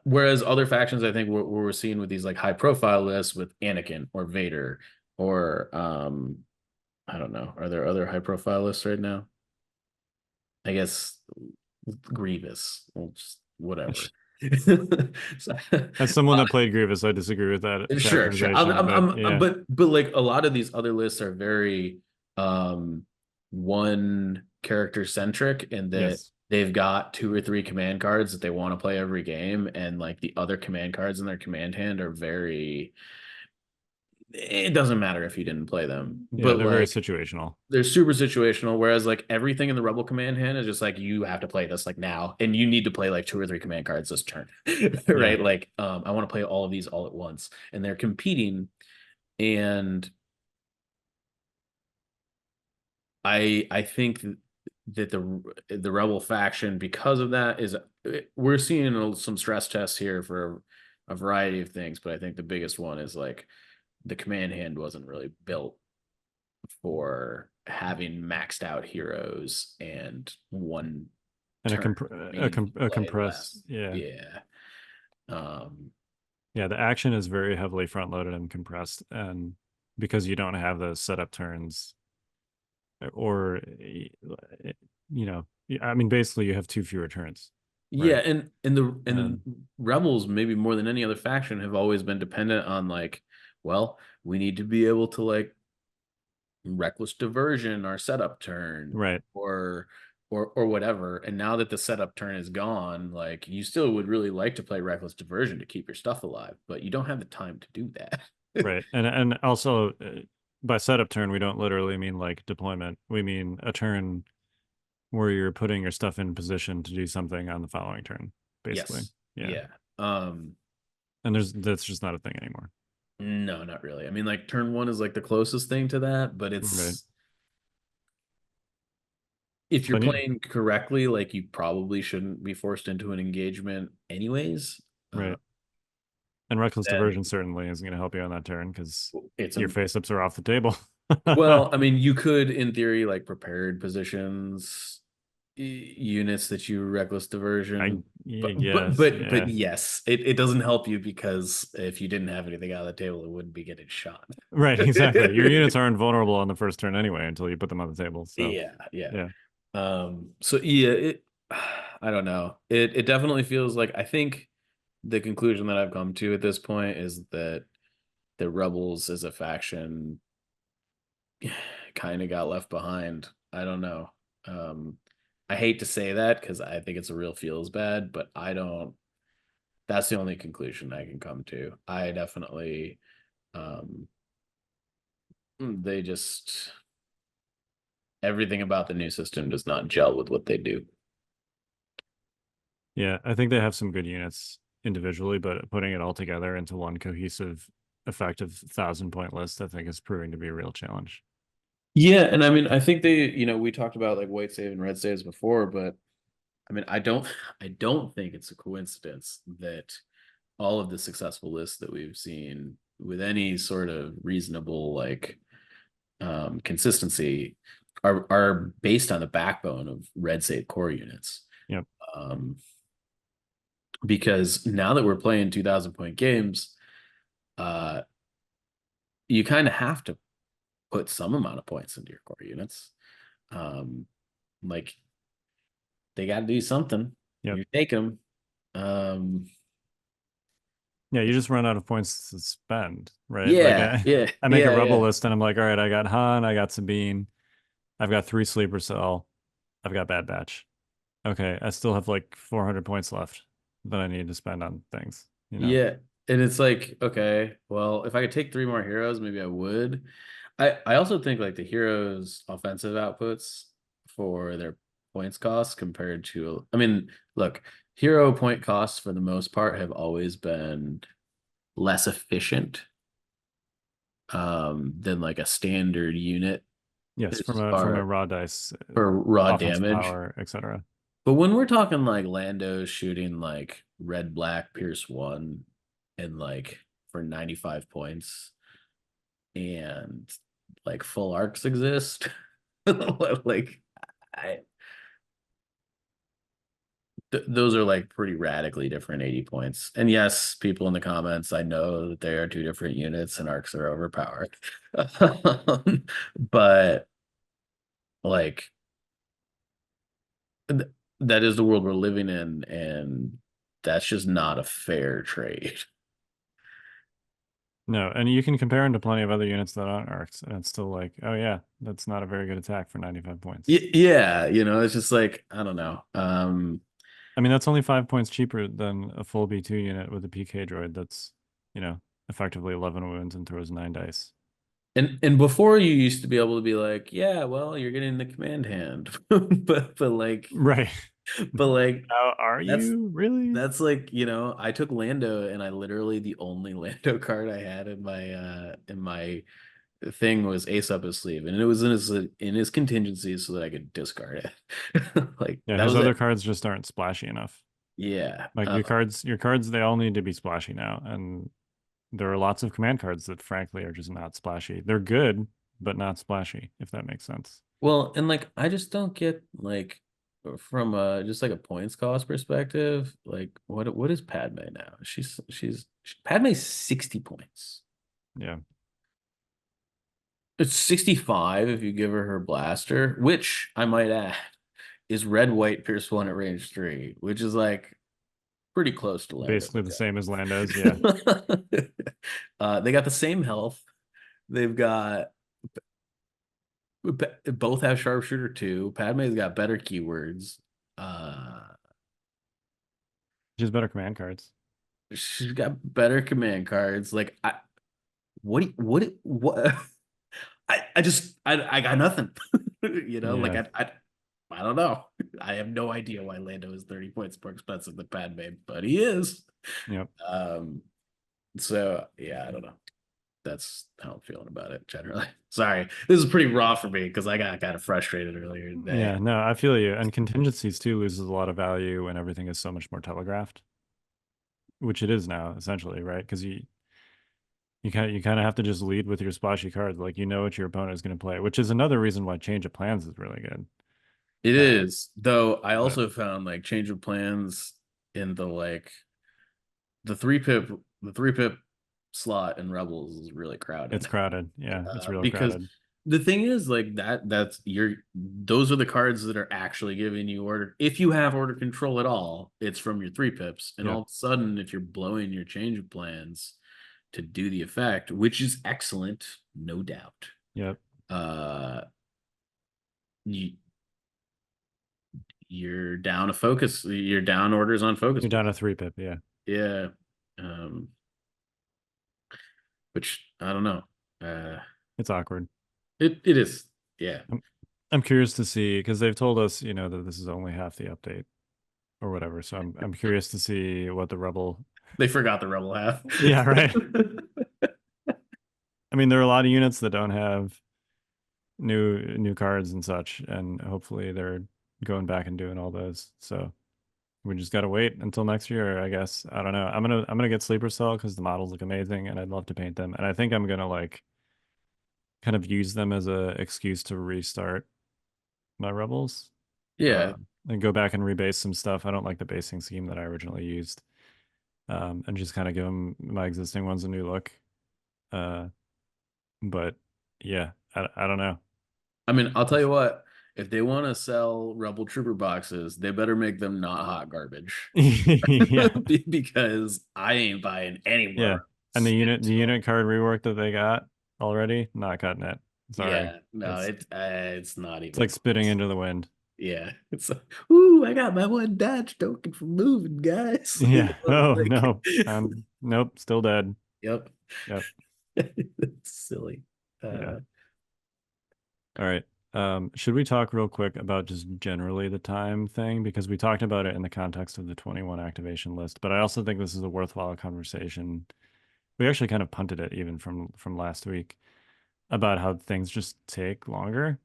S4: whereas other factions, I think what we're seeing with these like high profile lists with Anakin or Vader or I don't know, are there other high profile lists right now? I guess Grievous, well, just whatever. So-
S3: As someone that played Grievous, I disagree with that
S4: Sure.
S3: characterization. But yeah.
S4: But like a lot of these other lists are very um one character centric in that
S3: Yes.
S4: they've got 2 or 3 command cards that they want to play every game, and like the other command cards in their command hand are very, it doesn't matter if you didn't play them,
S3: Yeah,
S4: but
S3: they're very
S4: like
S3: situational.
S4: they're super situational. Whereas like everything in the Rebel command hand is just like, you have to play this like now, and you need to play like 2 or 3 command cards this turn,
S3: Yeah.
S4: right? Like I want to play all of these all at once, and they're competing. And I think that the Rebel faction, because of that, is we're seeing some stress tests here for a variety of things, but I think the biggest one is like the command hand wasn't really built for having maxed out heroes and one
S3: And
S4: turn
S3: a
S4: play
S3: compressed.
S4: left.
S3: Yeah.
S4: Yeah. Um,
S3: Yeah, the action is very heavily front loaded and compressed, and because you don't have those setup turns, or I mean, basically you have 2 fewer turns,
S4: yeah,
S3: right?
S4: and the
S3: And
S4: rebels, maybe more than any other faction, have always been dependent on like, well, we need to be able to like reckless diversion our setup turn,
S3: right,
S4: or whatever. And now that the setup turn is gone, like you still would really like to play reckless diversion to keep your stuff alive, but you don't have the time to do that.
S3: right, and also by setup turn we don't literally mean like deployment. We mean a turn where you're putting your stuff in position to do something on the following turn, basically.
S4: Yes.
S3: Yeah,
S4: Yeah.
S3: and that's just not a thing anymore.
S4: No, not really. I mean, like turn 1 is like the closest thing to that, but
S3: Right,
S4: it's, if you're
S3: but yeah,
S4: playing correctly, like you probably shouldn't be forced into an engagement anyways. Uh,
S3: right. And reckless
S4: then
S3: diversion certainly isn't going to help you on that turn because
S4: it's
S3: your
S4: a
S3: face ups are off the table.
S4: well, I mean, you could, in theory, like prepared positions, units that you reckless diversion,
S3: I
S4: but
S3: guess, yeah.
S4: yes, it doesn't help you, because if you didn't have anything on the table, it wouldn't be getting shot.
S3: Right, exactly. Your units are invulnerable on the first turn anyway until you put them on the table. So,
S4: Yeah, yeah.
S3: yeah.
S4: So yeah, I don't know. It definitely feels like, I think the conclusion that I've come to at this point is that the Rebels as a faction kind of got left behind. I don't know. Um, I hate to say that because I think it's a real feels bad, but I don't. That's the only conclusion I can come to. I definitely, um, they just, everything about the new system does not gel with what they do.
S3: Yeah, I think they have some good units individually, but putting it all together into one cohesive, effective 1,000 point list, I think is proving to be a real challenge.
S4: Yeah, and I mean, I think they, we talked about like white save and red saves before, but I mean, I don't think it's a coincidence that all of the successful lists that we've seen with any sort of reasonable like consistency are based on the backbone of red save core units.
S3: Yep.
S4: Um, because now that we're playing 2,000 point games, uh, you kind of have to put some amount of points into your core units. Um, like they got to do something.
S3: Yep.
S4: You take them. Um,
S3: Yeah, you just run out of points to spend, right? Like
S4: yeah, yeah,
S3: I make a
S4: yeah,
S3: rebel
S4: yeah.
S3: list and I'm like, all right, I got Han, I got Sabine, I've got 3 sleeper cell, I've got Bad Batch. Okay, I still have like 400 points left that I need to spend on things, you know?
S4: Yeah. And it's like, okay, well, if I could take 3 more heroes, maybe I would. I also think like the heroes' offensive outputs for their points costs compared to, I mean, look, hero point costs for the most part have always been less efficient than like a standard unit
S3: Yes,
S4: as
S3: from
S4: far
S3: a raw dice,
S4: for raw
S3: offensive
S4: damage.
S3: power, etc.
S4: But when we're talking like Lando shooting like red, black, Pierce one and like for 95 points and like full arcs exist, like I those are like pretty radically different 80 points. And yes, people in the comments, I know that they are two different units and arcs are overpowered. But like that is the world we're living in, and that's just not a fair trade.
S3: No, and you can compare them to plenty of other units that aren't arcs, and it's still like, oh yeah, that's not a very good attack for 95 points.
S4: Yeah, it's just like I don't know.
S3: I mean, that's only 5 points cheaper than a full B2 unit with a PK droid that's, effectively 11 wounds and throws 9 dice.
S4: And before you used to be able to be like, yeah, well, you're getting the command hand, but like,
S3: Right.
S4: but like
S3: Now, are
S4: that's
S3: you really?
S4: that's like I took Lando and I literally the only Lando card I had in my thing was Ace up his sleeve, and it was in his contingencies so that I could discard it. Like
S3: Yeah,
S4: that
S3: his
S4: was
S3: other
S4: it.
S3: cards just aren't splashy enough.
S4: Yeah.
S3: Like your cards, they all need to be splashy now, and there are lots of command cards that frankly are just not splashy. They're good, but not splashy, if that makes sense.
S4: Well, and like I just don't get like from just like a points cost perspective, like what is Padme now? Padme's 60 points.
S3: Yeah.
S4: It's 65 if you give her blaster, which I might add is red white Pierce one at range 3, which is like pretty close to Lando.
S3: Basically the same as Lando's, yeah.
S4: They got the same health. They've got both have sharpshooter 2. Padme's got better keywords.
S3: Just better command cards.
S4: She's got better command cards. Like what I got nothing. Like
S3: Yeah.
S4: I don't know. I have no idea why Lando is 30 points more expensive than Padme, but he is.
S3: Yep.
S4: So yeah, I don't know. That's how I'm feeling about it generally. Sorry, this is pretty raw for me because I got kind of frustrated earlier today.
S3: Yeah, no, I feel you. And contingencies too loses a lot of value when everything is so much more telegraphed, which it is now essentially, right? Because you kind of have to just lead with your splashy cards, like you know what your opponent is going to play, which is another reason why change of plans is really good.
S4: It
S3: Uh,
S4: is, though I
S3: but
S4: also found like change of plans in the like the 3-pip slot in Rebels is really crowded.
S3: it's crowded. Yeah, it's real
S4: Because
S3: crowded.
S4: the thing is like those are the cards that are actually giving you order. If you have order control at all, it's from your 3-pips. And
S3: Yep.
S4: all of a sudden, if you're blowing your change of plans to do the effect, which is excellent, no doubt.
S3: Yep.
S4: Uh you, you're down a focus, you're down orders on focus.
S3: You're down a 3-pip, yeah.
S4: Yeah. Which I don't know.
S3: It's awkward.
S4: It is. Yeah.
S3: I'm curious to see because they've told us, that this is only half the update or whatever. So I'm curious to see what the Rebel.
S4: They forgot the rebel half.
S3: Yeah, right. I mean, there are a lot of units that don't have new cards and such, and hopefully they're going back and doing all those. So we just gotta wait until next year, I guess. I don't know. I'm gonna get Sleeper Cell because the models look amazing and I'd love to paint them. And I think I'm gonna like kind of use them as a excuse to restart my Rebels.
S4: Yeah.
S3: And go back and rebase some stuff. I don't like the basing scheme that I originally used. And just kind of give them my existing ones a new look. But yeah, I don't know.
S4: I mean, I'll tell you what, if they want to sell Rebel Trooper boxes, they better make them not hot garbage.
S3: Yeah,
S4: Because I ain't buying any
S3: yeah.
S4: more.
S3: And the unit card rework that they got already, not cutting it. Sorry.
S4: Yeah, no, it's not even.
S3: It's like spitting into the wind.
S4: Yeah, it's like, ooh, I got my one dodge token for moving, guys.
S3: Yeah. Oh
S4: Like-
S3: no. Nope. Still dead.
S4: Yep.
S3: Yep.
S4: It's silly.
S3: Yeah. All right. Should we talk real quick about just generally the time thing? Because we talked about it in the context of the 21 activation list, but I also think this is a worthwhile conversation. We actually kind of punted it even from last week about how things just take longer.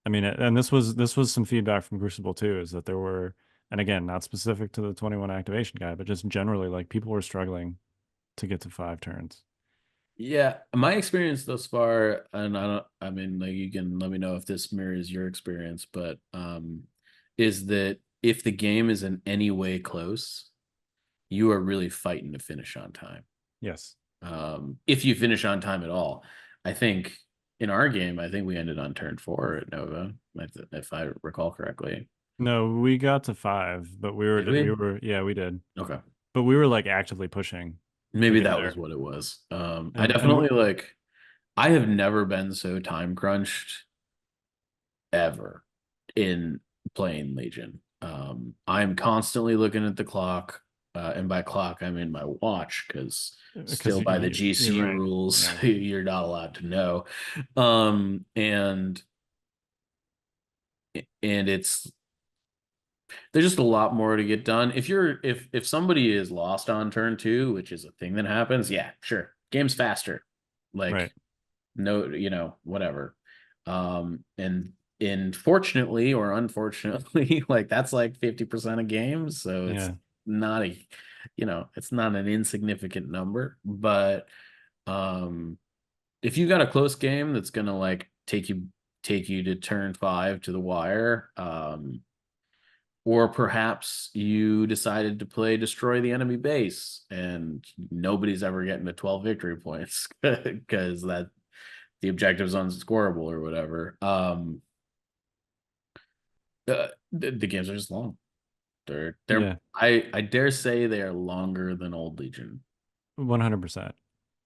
S3: I mean, and this was some feedback from Crucible too, is that there were, and again, not specific to the 21 activation guy, but just generally, like people were struggling to get to 5 turns.
S4: Yeah, my experience thus far, and I mean, like you can let me know if this mirrors your experience, but is that if the game is in any way close, you are really fighting to finish on time.
S3: Yes.
S4: If you finish on time at all. I think in our game, I think we ended on turn 4 at Nova, if I recall correctly.
S3: No, we got to 5, but
S4: Did we?
S3: yeah, we did.
S4: Okay.
S3: But we were like actively pushing to
S4: Maybe
S3: get
S4: that
S3: there.
S4: was what it was. I
S3: And
S4: definitely like, I have never been so time crunched ever in playing Legion. I'm constantly looking at the clock, and by clock I mean my watch, because
S3: because
S4: still by the
S3: you're
S4: GC
S3: right.
S4: rules,
S3: Yeah.
S4: you're not allowed to know. And it's there's just a lot more to get done. If somebody is lost on turn 2, which is a thing that happens, yeah, sure, game's faster. Like
S3: Right.
S4: no, whatever. And fortunately or unfortunately, like that's like 50% of games, so it's
S3: Yeah.
S4: not a, it's not an insignificant number. But um if you got a close game that's gonna like take you to turn 5 to the wire, or perhaps you decided to play destroy the enemy base and nobody's ever getting to 12 victory points because that the objective's unscorable or whatever. The games are just long. They're
S3: Yeah.
S4: I dare say they are longer than Old Legion.
S3: 100%.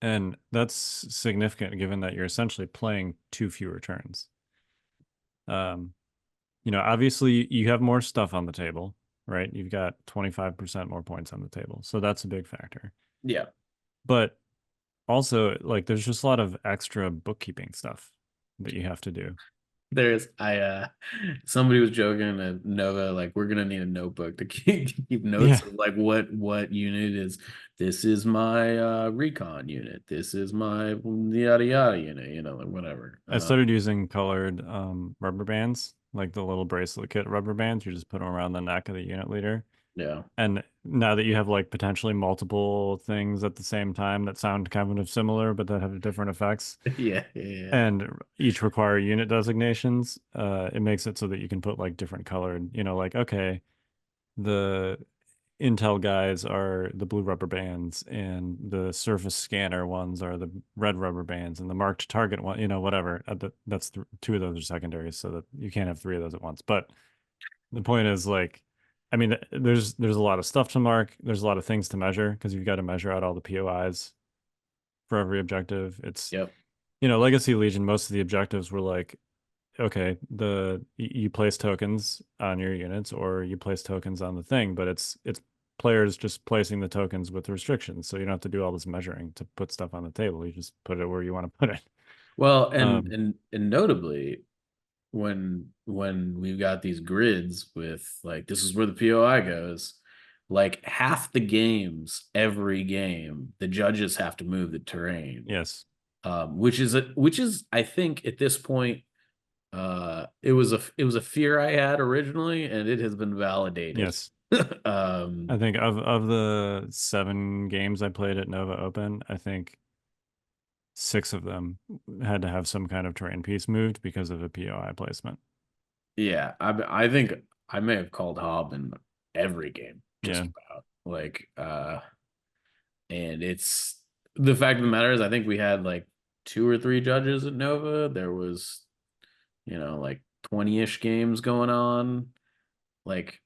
S3: And that's significant given that you're essentially playing 2 fewer turns. Um, obviously you have more stuff on the table, right? You've got 25% more points on the table. So that's a big factor.
S4: Yeah.
S3: But also, like, there's just a lot of extra bookkeeping stuff that you have to do.
S4: There's somebody was joking at Nova, like we're gonna need a notebook to keep notes
S3: Yeah.
S4: of like what unit is, this is my recon unit, this is my yada yada unit, like whatever.
S3: I started using colored rubber bands, like the little bracelet kit rubber bands. You just put them around the neck of the unit leader.
S4: Yeah.
S3: And now that you have like potentially multiple things at the same time that sound kind of similar but that have different effects
S4: Yeah, yeah.
S3: and each require unit designations, it makes it so that you can put like different colored, like, okay, the Intel guys are the blue rubber bands and the surface scanner ones are the red rubber bands and the marked target one, whatever. That's 2 of those are secondaries, so that you can't have 3 of those at once. But the point is, like, I mean, there's a lot of stuff to mark. There's a lot of things to measure because you've got to measure out all the POIs for every objective. It's,
S4: Yep.
S3: Legacy Legion, most of the objectives were like, okay, you place tokens on your units or you place tokens on the thing, but it's players just placing the tokens with restrictions. So you don't have to do all this measuring to put stuff on the table. You just put it where you want to put it.
S4: Well, and
S3: Um,
S4: and notably, when we've got these grids with like this is where the POI goes, like half the games, every game, the judges have to move the terrain.
S3: yes.
S4: Which is I think at this point, it was a fear I had originally, and it has been validated.
S3: Yes.
S4: um
S3: I think of the 7 games I played at Nova Open, I think 6 of them had to have some kind of terrain piece moved because of a POI placement.
S4: yeah, I think I may have called Hob in every game, just
S3: Yeah.
S4: about. Like and it's the fact of the matter is I think we had like 2 or 3 judges at Nova. There was, like 20-ish games going on. Like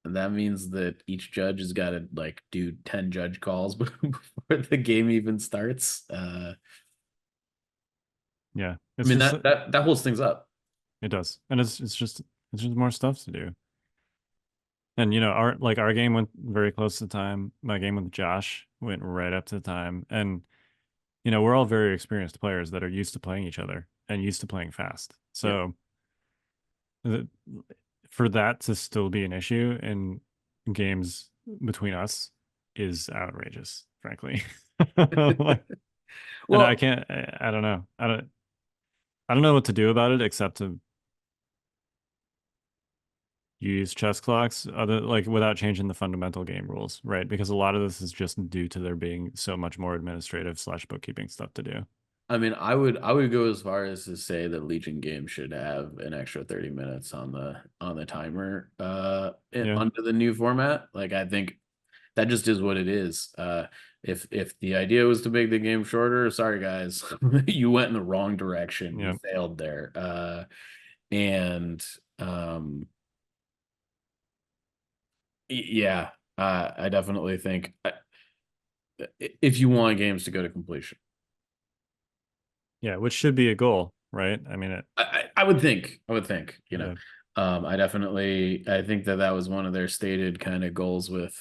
S4: that means that each judge has got to like do 10 judge calls before the game even starts.
S3: Yeah.
S4: I
S3: It's
S4: mean
S3: just
S4: that holds things up.
S3: it does. And it's just more stuff to do. And our game went very close to time. My game with Josh went right up to time. And we're all very experienced players that are used to playing each other. and used to playing fast. So for that to still be an issue in games between us is outrageous, frankly. Like, and I
S4: Well,
S3: can't. I don't know. I don't know what to do about it except to use chess clocks, other like without changing the fundamental game rules, right? Because a lot of this is just due to there being so much more administrative / bookkeeping stuff to do.
S4: I mean, I would go as far as to say that Legion game should have an extra 30 minutes on the timer
S3: Yeah.
S4: under the new format. Like I think that just is what it is. If the idea was to make the game shorter, sorry guys, you went in the wrong direction. You
S3: Yeah.
S4: failed there. And um yeah, I definitely think if you want games to go to completion.
S3: Yeah, which should be a goal, right? I mean,
S4: I would think. I would think.
S3: yeah.
S4: I think that was one of their stated kind of goals with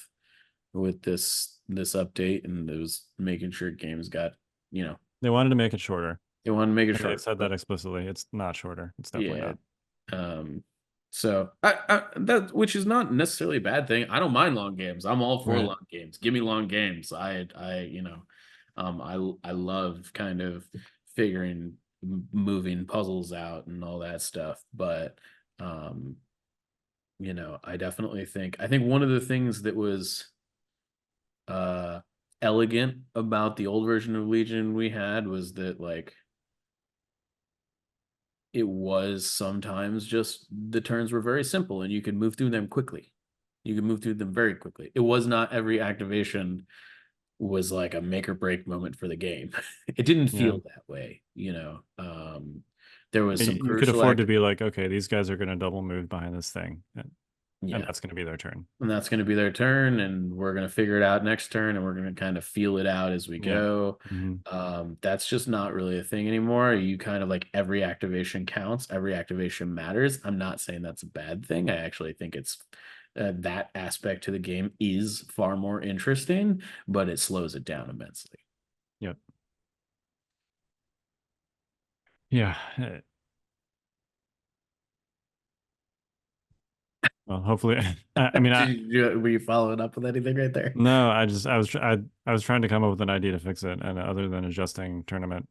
S4: this update, and it was making sure games got,
S3: They wanted to make it shorter.
S4: they want to make it
S3: And they
S4: short.
S3: said that explicitly. It's not shorter. It's definitely
S4: Yeah.
S3: not.
S4: So that which is not necessarily a bad thing. I don't mind long games. I'm all for
S3: Right.
S4: long games. Give me long games. I love kind of figuring moving puzzles out and all that stuff. But I think one of the things that was elegant about the old version of Legion we had was that like it was sometimes just the turns were very simple and you could move through them quickly. You could move through them very quickly. It was not every activation was like a make or break moment for the game. It didn't feel that way, There was some
S3: You could afford to be like, okay, these guys are going to double move behind this thing, and that's going to be their turn.
S4: And that's going to be their turn, and we're going to figure it out next turn, and we're going to kind of feel it out as we go. That's just not really a thing anymore. You kind of like every activation counts, every activation matters. I'm not saying that's a bad thing. I actually think it's that aspect to the game is far more interesting, but it slows it down immensely.
S3: Yep. Yeah. Well, hopefully, I mean,
S4: were you following up with anything right there?
S3: No, I was trying to come up with an idea to fix it, and other than adjusting tournament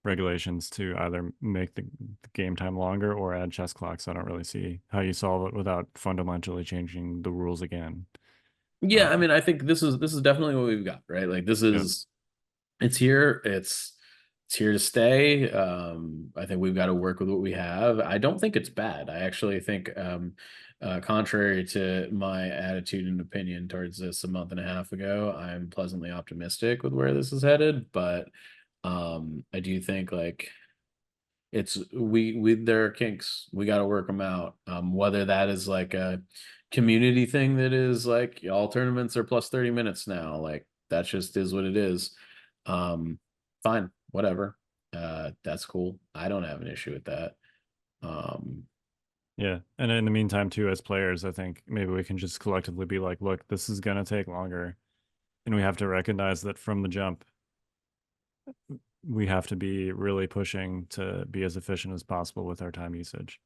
S3: regulations to either make the game time longer or add chess clocks, I don't really see how you solve it without fundamentally changing the rules again.
S4: Yeah, I mean, I think this is definitely what we've got, right? Like this is it's here, it's here to stay. I think we've got to work with what we have. I don't think it's bad. I actually think contrary to my attitude and opinion towards this a month and a half ago, I'm pleasantly optimistic with where this is headed, but I do think like it's we there are kinks, we got to work them out, whether that is like a community thing that is like all tournaments are plus 30 minutes now, like that just is what it is. Fine, whatever, that's cool. I don't have an issue with that.
S3: Yeah, and in the meantime too, as players, I think maybe we can just collectively be like, look, this is gonna take longer, and we have to recognize that from the jump we have to be really pushing to be as efficient as possible with our time usage.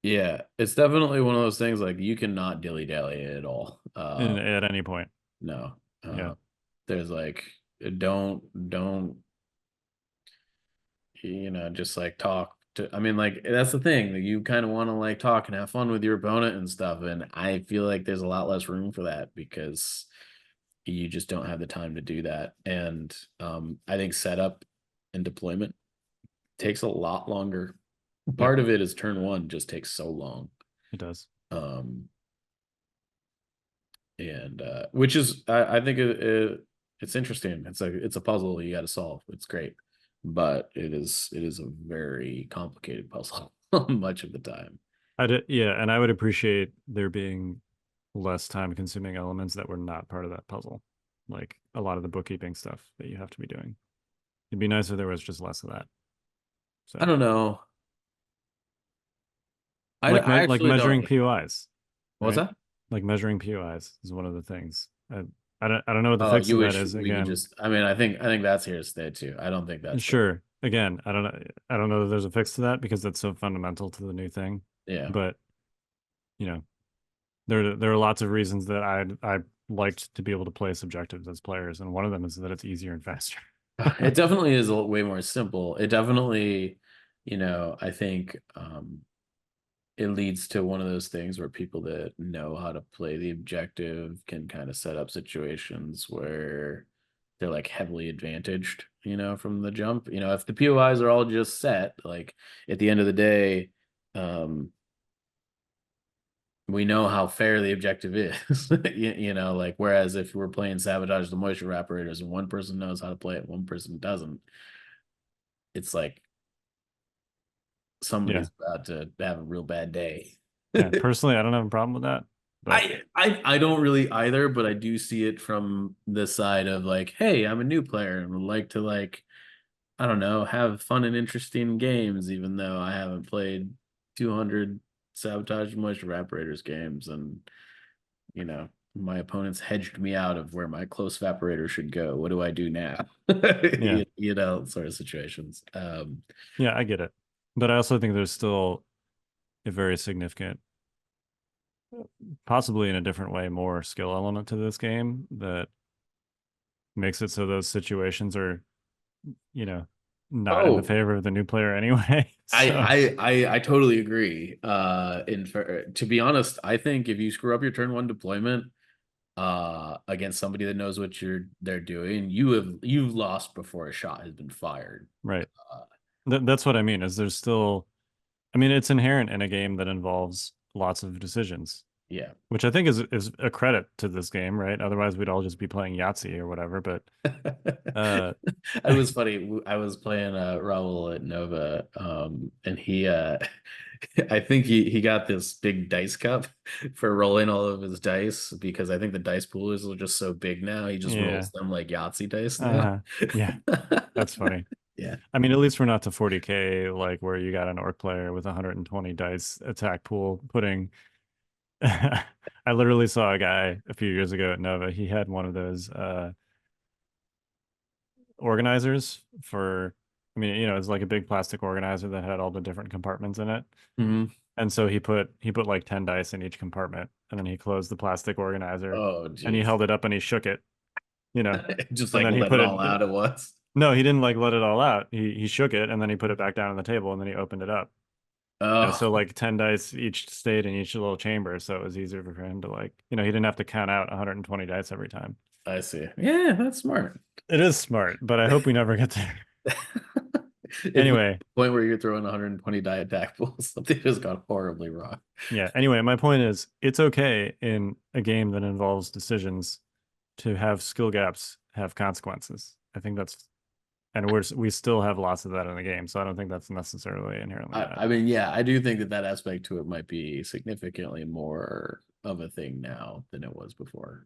S4: Yeah, it's definitely one of those things like you cannot dilly-dally at all.
S3: At any point.
S4: No.
S3: Yeah.
S4: There's like don't just like talk to, I mean, like that's the thing that you kind of want to like talk and have fun with your opponent and stuff, and I feel like there's a lot less room for that because you just don't have the time to do that. And I think setup and deployment takes a lot longer. Part of it is turn one just takes so long.
S3: It does.
S4: And which is I think it's interesting. It's a puzzle you got to solve. It's great, but it is a very complicated puzzle much of the time.
S3: Yeah, and I would appreciate there being less time consuming elements that were not part of that puzzle, like a lot of the bookkeeping stuff that you have to be doing. It'd be nice if there was just less of that. So
S4: I don't know.
S3: like
S4: I
S3: like
S4: actually
S3: measuring
S4: don't.
S3: POIs.
S4: What's
S3: right?
S4: that?
S3: Like measuring POIs is one of the things. I don't know what the fix
S4: You
S3: of that
S4: wish
S3: is
S4: we could
S3: again.
S4: just, I mean, I think that's here to stay too. I don't think that's
S3: Sure. again, I don't know that there's a fix to that because that's so fundamental to the new thing.
S4: Yeah.
S3: But you know, there are lots of reasons that I liked to be able to play subjectives as players, and one of them is that it's easier and faster.
S4: It definitely is way more simple. It definitely, I think it leads to one of those things where people that know how to play the objective can kind of set up situations where they're like heavily advantaged, from the jump. If the POIs are all just set, like at the end of the day, we know how fair the objective is. Like whereas if we're playing Sabotage the Moisture Evaporators and one person knows how to play it, one person doesn't, it's like
S3: Yeah.
S4: somebody's about to have a real bad day.
S3: Yeah. Personally, I don't have a problem with that. But
S4: I don't really either, but I do see it from the side of like, hey, I'm a new player and would like to like, I don't know, have fun and interesting games, even though I haven't played 200 Sabotage and Moisture Evaporators games, and my opponents hedged me out of where my close evaporator should go. What do I do now?
S3: yeah.
S4: Sort of situations.
S3: Yeah, I get it. But I also think there's still a very significant, possibly in a different way, more skill element to this game that makes it so those situations are, not in the
S4: Oh,
S3: favor of the new player anyway. So,
S4: I totally agree. To be honest, I think if you screw up your turn one deployment against somebody that knows what they're doing, you've lost before a shot has been fired.
S3: right.
S4: Uh,
S3: That's what I mean, is there's still, I mean, it's inherent in a game that involves lots of decisions,
S4: yeah.
S3: which I think is a credit to this game, right? Otherwise, we'd all just be playing Yahtzee or whatever. But
S4: It was funny. I was playing Raul at Nova, and he I think he got this big dice cup for rolling all of his dice because I think the dice poolers are just so big now. He just
S3: yeah,
S4: rolls them like Yahtzee dice now.
S3: uh-huh. Yeah, that's funny.
S4: Yeah.
S3: I mean, at least we're not to 40K, like where you got an orc player with 120 dice attack pool putting. I literally saw a guy a few years ago at Nova. He had one of those organizers for, I mean, it's like a big plastic organizer that had all the different compartments in it.
S4: Mhm.
S3: And so he put like 10 dice in each compartment, and then he closed the plastic organizer
S4: Oh,
S3: and he
S4: geez.
S3: held it up and he shook it,
S4: Just
S3: and
S4: like
S3: then he
S4: let
S3: put
S4: it
S3: it.
S4: all out at once.
S3: No, he didn't like let it all out. He shook it and then he put it back down on the table and then he opened it up. So
S4: Oh,
S3: like 10 dice each stayed in each little chamber, so it was easier for him to like, he didn't have to count out 120 dice every time.
S4: I see. Yeah, that's smart.
S3: It is smart, but I hope we never get there.
S4: If we
S3: Anyway,
S4: point where you're throwing 120 die attack pools, something has gone horribly wrong.
S3: yeah. Anyway, my point is it's okay in a game that involves decisions to have skill gaps have consequences. I think that's, and we still have lots of that in the game, so I don't think that's necessarily inherently bad.
S4: I mean, yeah, I do think that aspect to it might be significantly more of a thing now than it was before.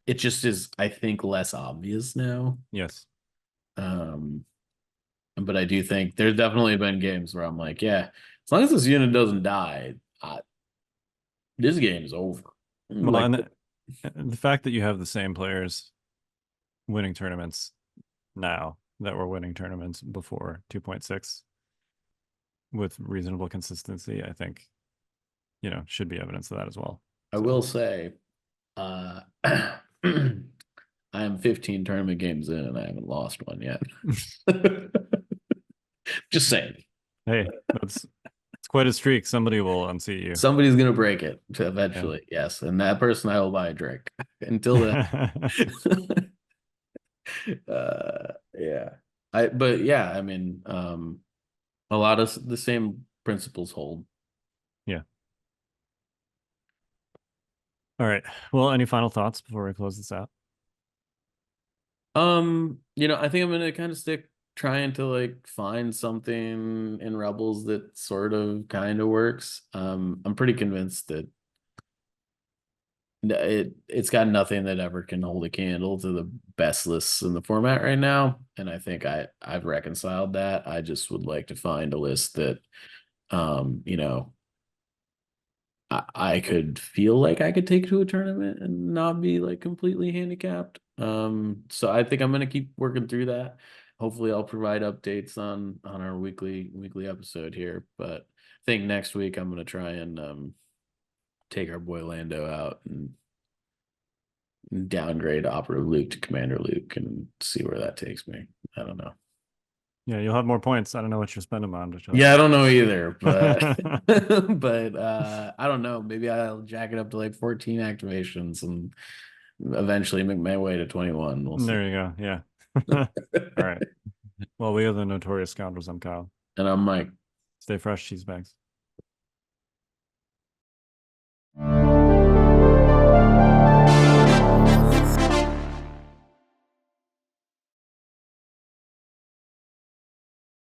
S4: It just is, I think, less obvious now.
S3: Yes.
S4: Um, but I do think there's definitely been games where I'm like, yeah, as long as this unit doesn't die, this game is over.
S3: Well,
S4: Like,
S3: and the fact that you have the same players winning tournaments now that were winning tournaments before 2.6 with reasonable consistency, I think, should be evidence of that as well.
S4: I will say, I am 15 tournament games in and I haven't lost one yet. Just saying.
S3: Hey, it's quite a streak. Somebody will unseat you.
S4: Somebody's gonna break it eventually, yes. And that person I will buy a drink. Until then. Yeah. But yeah, I mean, a lot of the same principles hold.
S3: Yeah. All right. Well, any final thoughts before we close this out?
S4: I think I'm gonna kind of stick trying to like find something in Rebels that sort of kind of works. I'm pretty convinced that it's got nothing that ever can hold a candle to the best lists in the format right now, and I think I've reconciled that. I just would like to find a list that, I could feel like I could take to a tournament and not be like completely handicapped. So I think I'm gonna keep working through that. hopefully I'll provide updates on our weekly episode here. But I think next week I'm gonna try and take our boy Lando out and downgrade Operative Luke to Commander Luke and see where that takes me. I don't know.
S3: Yeah, you'll have more points. I don't know what you're spending them on.
S4: Yeah, I don't know either, but but I don't know. Maybe I'll jack it up to like 14 activations and eventually make my way to 21. We'll see.
S3: There you go. Yeah. All right. Well, we are the Notorious Scoundrels. I'm Kyle.
S4: And I'm Mike.
S3: Stay fresh, cheese bags.